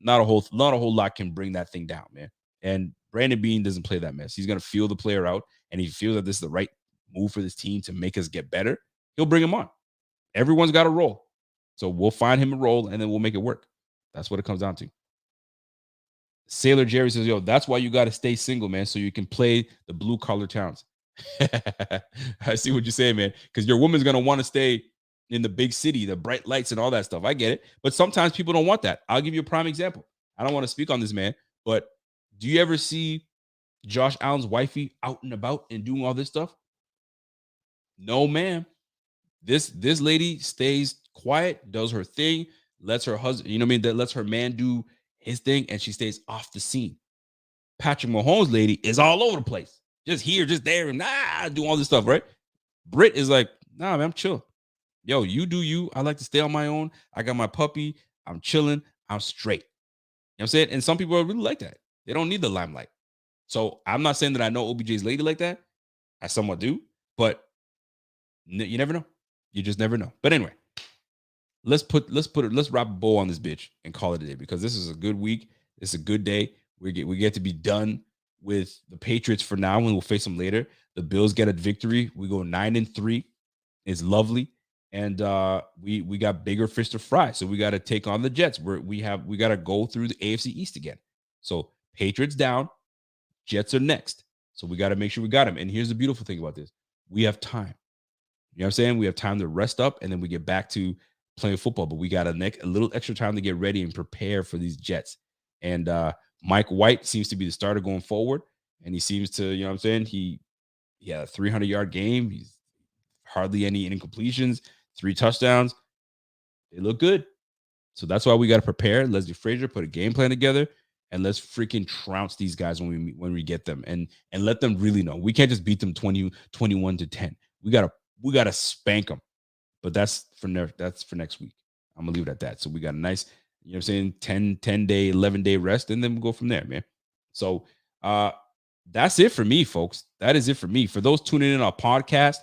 not a whole lot can bring that thing down, man. And Brandon Beane doesn't play that mess. He's going to feel the player out, and he feels that this is the right move for this team to make us get better. He'll bring him on. Everyone's got a role. So we'll find him a role, and then we'll make it work. That's what it comes down to. Sailor Jerry says, yo, that's why you got to stay single, man, so you can play the blue-collar towns. I see what you're saying, man, because your woman's going to want to stay in the big city, the bright lights and all that stuff. I get it. But sometimes people don't want that. I'll give you a prime example. I don't want to speak on this, man, but do you ever see Josh Allen's wifey out and about and doing all this stuff? No, ma'am. This lady stays quiet, does her thing, lets her husband, that lets her man do his thing, and she stays off the scene. Patrick Mahomes' lady is all over the place. Just here, just there, and doing all this stuff, right? Britt is like, nah, man, I'm chill. Yo, you do you. I like to stay on my own. I got my puppy. I'm chilling. I'm straight. You know what I'm saying? And some people are really like that. They don't need the limelight. So I'm not saying that I know OBJ's lady like that. I somewhat do, but you never know. You just never know. But anyway, let's wrap a bow on this bitch and call it a day, because this is a good week. It's a good day. We get to be done with the Patriots for now, and we'll face them later. The Bills get a victory. We go 9-3. It's lovely. And we got bigger fish to fry. So we got to take on the Jets. We got to go through the AFC East again. So Patriots down, Jets are next. So we got to make sure we got him. And here's the beautiful thing about this. We have time. You know what I'm saying? We have time to rest up and then we get back to playing football. But we got a little extra time to get ready and prepare for these Jets. And Mike White seems to be the starter going forward. And he seems to, you know what I'm saying? He had a 300-yard game. He's hardly any incompletions, 3 touchdowns. They look good. So that's why we got to prepare. Leslie Frazier put a game plan together, and let's freaking trounce these guys when we get them, and let them really know we can't just beat them 21-10. We gotta spank them. But that's for next week. I'm gonna leave it at that. So we got a nice, you know what I'm saying, 10 day, 11-day rest, and then we'll go from there, man. So that's it for me, folks. That is it for me. For those tuning in on podcast,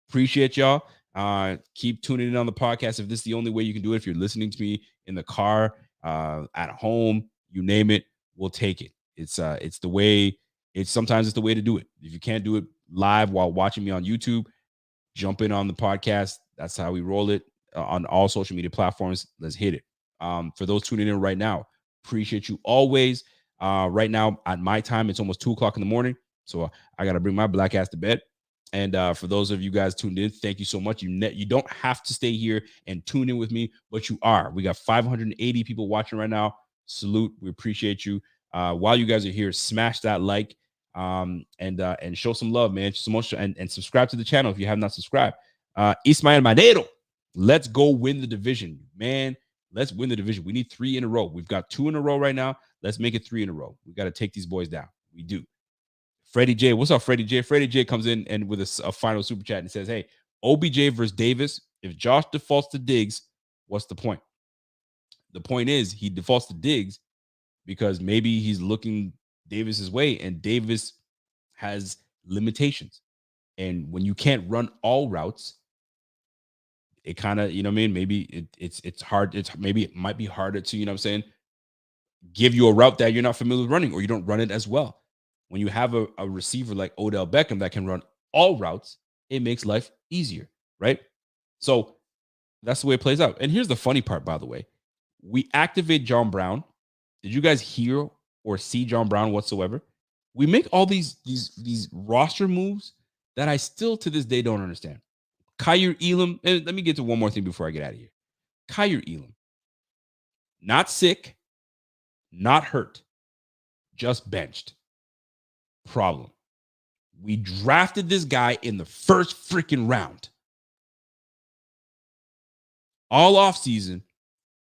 appreciate y'all. Keep tuning in on the podcast. If this is the only way you can do it, if you're listening to me in the car, at home, you name it, we'll take it. It's the way. Sometimes it's the way to do it. If you can't do it live while watching me on YouTube, jump in on the podcast. That's how we roll it on all social media platforms. Let's hit it. For those tuning in right now, appreciate you always. Right now at my time, it's almost 2:00 in the morning. So I got to bring my black ass to bed. And for those of you guys tuned in, thank you so much. You don't have to stay here and tune in with me, but you are. We got 580 people watching right now. Salute. We appreciate you. While you guys are here, smash that like and show some love, man. And subscribe to the channel if you have not subscribed. Ismael Madero, let's go win the division, man. Let's win the division. We need 3 in a row. We've got 2 in a row right now. Let's make it 3 in a row. We got to take these boys down. We do. Freddie J, what's up, Freddie J? Freddie J comes in and with a final super chat and says, hey, OBJ versus Davis. If Josh defaults to Diggs, what's the point? The point is he defaults to Diggs because maybe he's looking Davis's way, and Davis has limitations. And when you can't run all routes, it kind of, you know what I mean? Maybe it's hard. Maybe it might be harder to, you know what I'm saying, give you a route that you're not familiar with running, or you don't run it as well. When you have a receiver like Odell Beckham that can run all routes, it makes life easier, right? So that's the way it plays out. And here's the funny part, by the way. We activate John Brown. Did you guys hear or see John Brown whatsoever? We make all these roster moves that I still to this day don't understand. Kaiir Elam, and let me get to one more thing before I get out of here. Kaiir Elam, not sick, not hurt, just benched. Problem. We drafted this guy in the first freaking round. All offseason,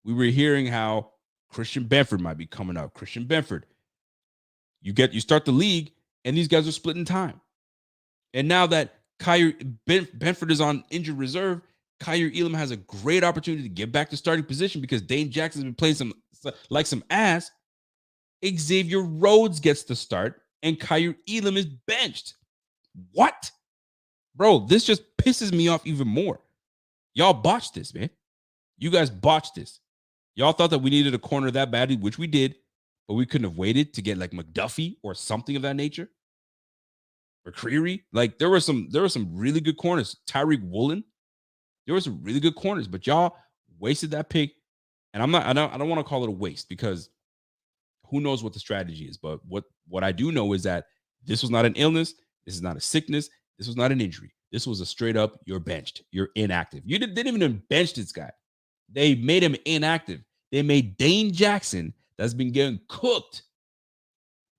we were hearing how Christian Benford might be coming up. Christian Benford. You start the league, and these guys are splitting time. And now that Benford is on injured reserve, Kaiir Elam has a great opportunity to get back to starting position because Dane Jackson's been playing some ass. Xavier Rhodes gets the start, and Kaiir Elam is benched. What? Bro, this just pisses me off even more. Y'all botched this, man. You guys botched this. Y'all thought that we needed a corner that badly, which we did, but we couldn't have waited to get like McDuffie or something of that nature. Or Creary. Like there were some really good corners. Tyreek Woolen. There were some really good corners, but y'all wasted that pick. And I don't want to call it a waste because who knows what the strategy is. But what I do know is that this was not an illness. This is not a sickness. This was not an injury. This was a straight up, you're benched. You're inactive. You didn't even bench this guy. They made him inactive. They made Dane Jackson, that's been getting cooked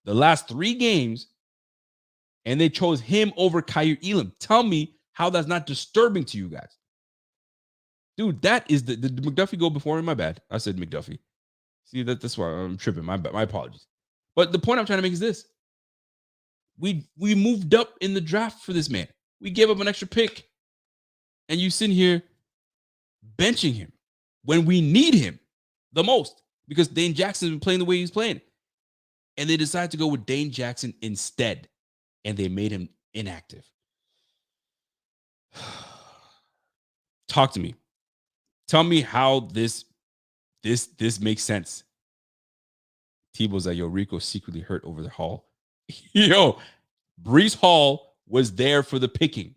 the last 3 games, and they chose him over Kaiir Elam. Tell me how that's not disturbing to you guys. Dude, that is the McDuffie go before him? My bad. I said McDuffie. See, that's why I'm tripping. My apologies. But the point I'm trying to make is this. We moved up in the draft for this man. We gave up an extra pick. And you sitting here benching him when we need him the most because Dane Jackson's been playing the way he's playing. And they decided to go with Dane Jackson instead. And they made him inactive. Talk to me. Tell me how this makes sense. Tebow's like, yo, Rico secretly hurt over the Hall. Yo, Breece Hall was there for the picking.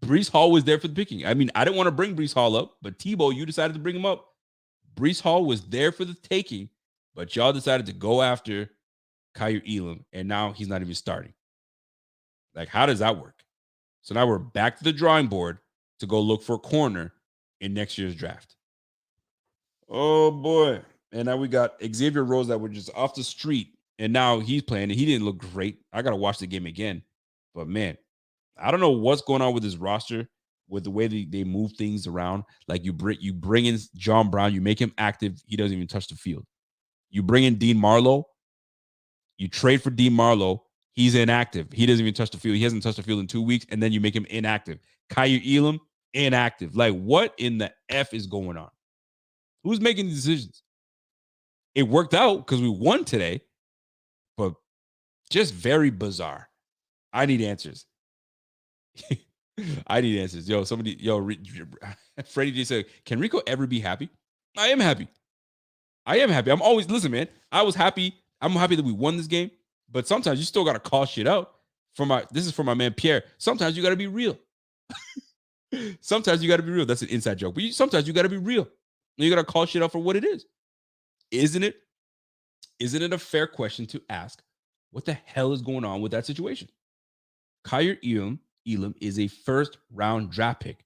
Breece Hall was there for the picking. I mean, I didn't want to bring Breece Hall up, but Tebow, you decided to bring him up. Breece Hall was there for the taking, but y'all decided to go after Kaiir Elam, and now he's not even starting. Like, how does that work? So now we're back to the drawing board to go look for a corner in next year's draft. Oh boy. And now we got Xavier Rose that were just off the street. And now he's playing and he didn't look great. I gotta watch the game again. But man, I don't know what's going on with his roster, with the way they move things around. Like you bring in John Brown, you make him active, he doesn't even touch the field. You bring in Dean Marlowe, you trade for Dean Marlowe, he's inactive. He doesn't even touch the field. He hasn't touched the field in 2 weeks, and then you make him inactive. Kaiir Elam, inactive. Like, what in the F is going on? Who's making the decisions? It worked out because we won today, but just very bizarre. I need answers. I need answers. Freddie J said, can Rico ever be happy? I am happy. I'm always, listen, man, I was happy. I'm happy that we won this game, but sometimes you still got to call shit out. This is for my man, Pierre. Sometimes you got to be real. Sometimes you got to be real. That's an inside joke, but sometimes you got to be real. You got to call shit out for what it is. Isn't it a fair question to ask what the hell is going on with that situation? Kaiir Elam is a first-round draft pick.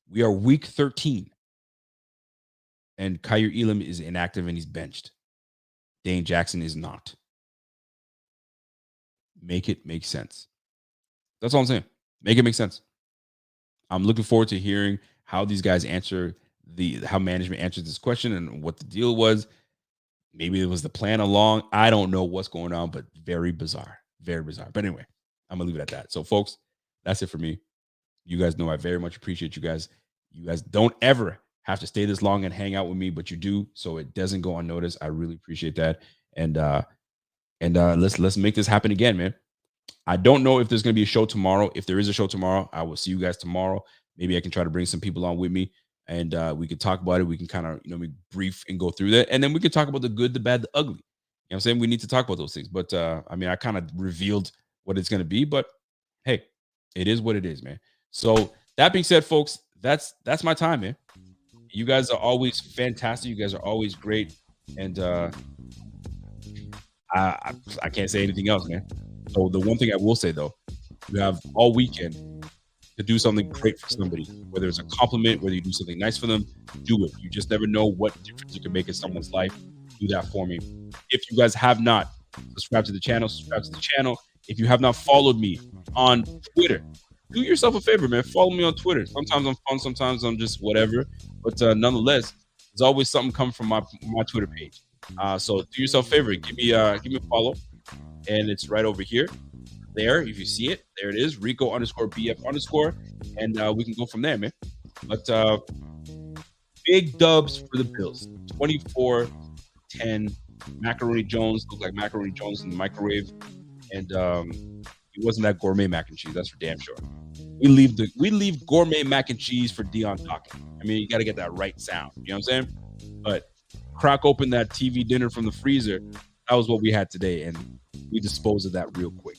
We are week 13. And Kaiir Elam is inactive and he's benched. Dane Jackson is not. Make it make sense. That's all I'm saying. Make it make sense. I'm looking forward to hearing how these guys answer how management answers this question and what the deal was. Maybe it was the plan along. I don't know what's going on, but very bizarre. Very bizarre. But anyway, I'm going to leave it at that. So, folks, that's it for me. You guys know I very much appreciate you guys. You guys don't ever have to stay this long and hang out with me, but you do, so it doesn't go unnoticed. I really appreciate that. And let's make this happen again, man. I don't know if there's going to be a show tomorrow. If there is a show tomorrow, I will see you guys tomorrow. Maybe I can try to bring some people on with me, and we can talk about it. We can kind of, be brief and go through that, and then we can talk about the good, the bad, the ugly. You know what I'm saying? We need to talk about those things. But I kind of revealed what it's going to be, but hey, it is what it is, man. So that being said, folks, that's my time, man. You guys are always fantastic. You guys are always great, and I can't say anything else, man. So the one thing I will say, though, you have all weekend to do something great for somebody, whether it's a compliment, whether you do something nice for them, do it. You just never know what difference you can make in someone's life. Do that for me. If you guys have not subscribed to the channel, subscribe to the channel. If you have not followed me on Twitter, do yourself a favor, man. Follow me on Twitter. Sometimes I'm fun, sometimes I'm just whatever. But nonetheless, there's always something coming from my Twitter page. So do yourself a favor. Give me a follow. And it's right over here. There, if you see it, there it is. Rico_BF_. And we can go from there, man. But big dubs for the Bills. 24-10. Macaroni Jones looked like Macaroni Jones in the microwave. And it wasn't that gourmet mac and cheese. That's for damn sure. We leave gourmet mac and cheese for Dion Dawkins. I mean, you got to get that right sound. You know what I'm saying? But crack open that TV dinner from the freezer. That was what we had today, and we dispose of that real quick.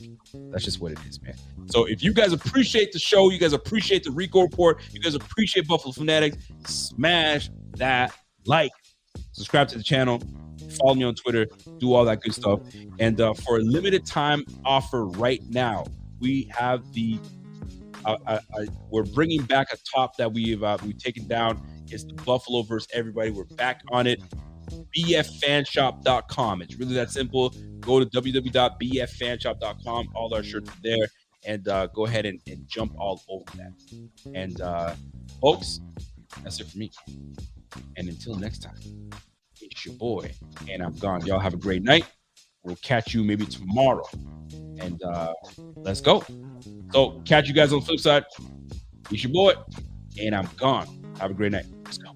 That's just what it is, man. So if you guys appreciate the show, you guys appreciate the Rico Report, you guys appreciate Buffalo Fanatics, smash that like, subscribe to the channel, follow me on Twitter, do all that good stuff. And for a limited time offer right now, we have we're bringing back a top that we've taken down. It's the Buffalo versus everybody. We're back on it. bffanshop.com. It's really that simple. Go to www.bffanshop.com. All our shirts are there, and go ahead and jump all over that. And folks, that's it for me. And until next time, it's your boy, and I'm gone. Y'all have a great night. We'll catch you maybe tomorrow, and let's go. So catch you guys on the flip side. It's your boy, and I'm gone. Have a great night. Let's go.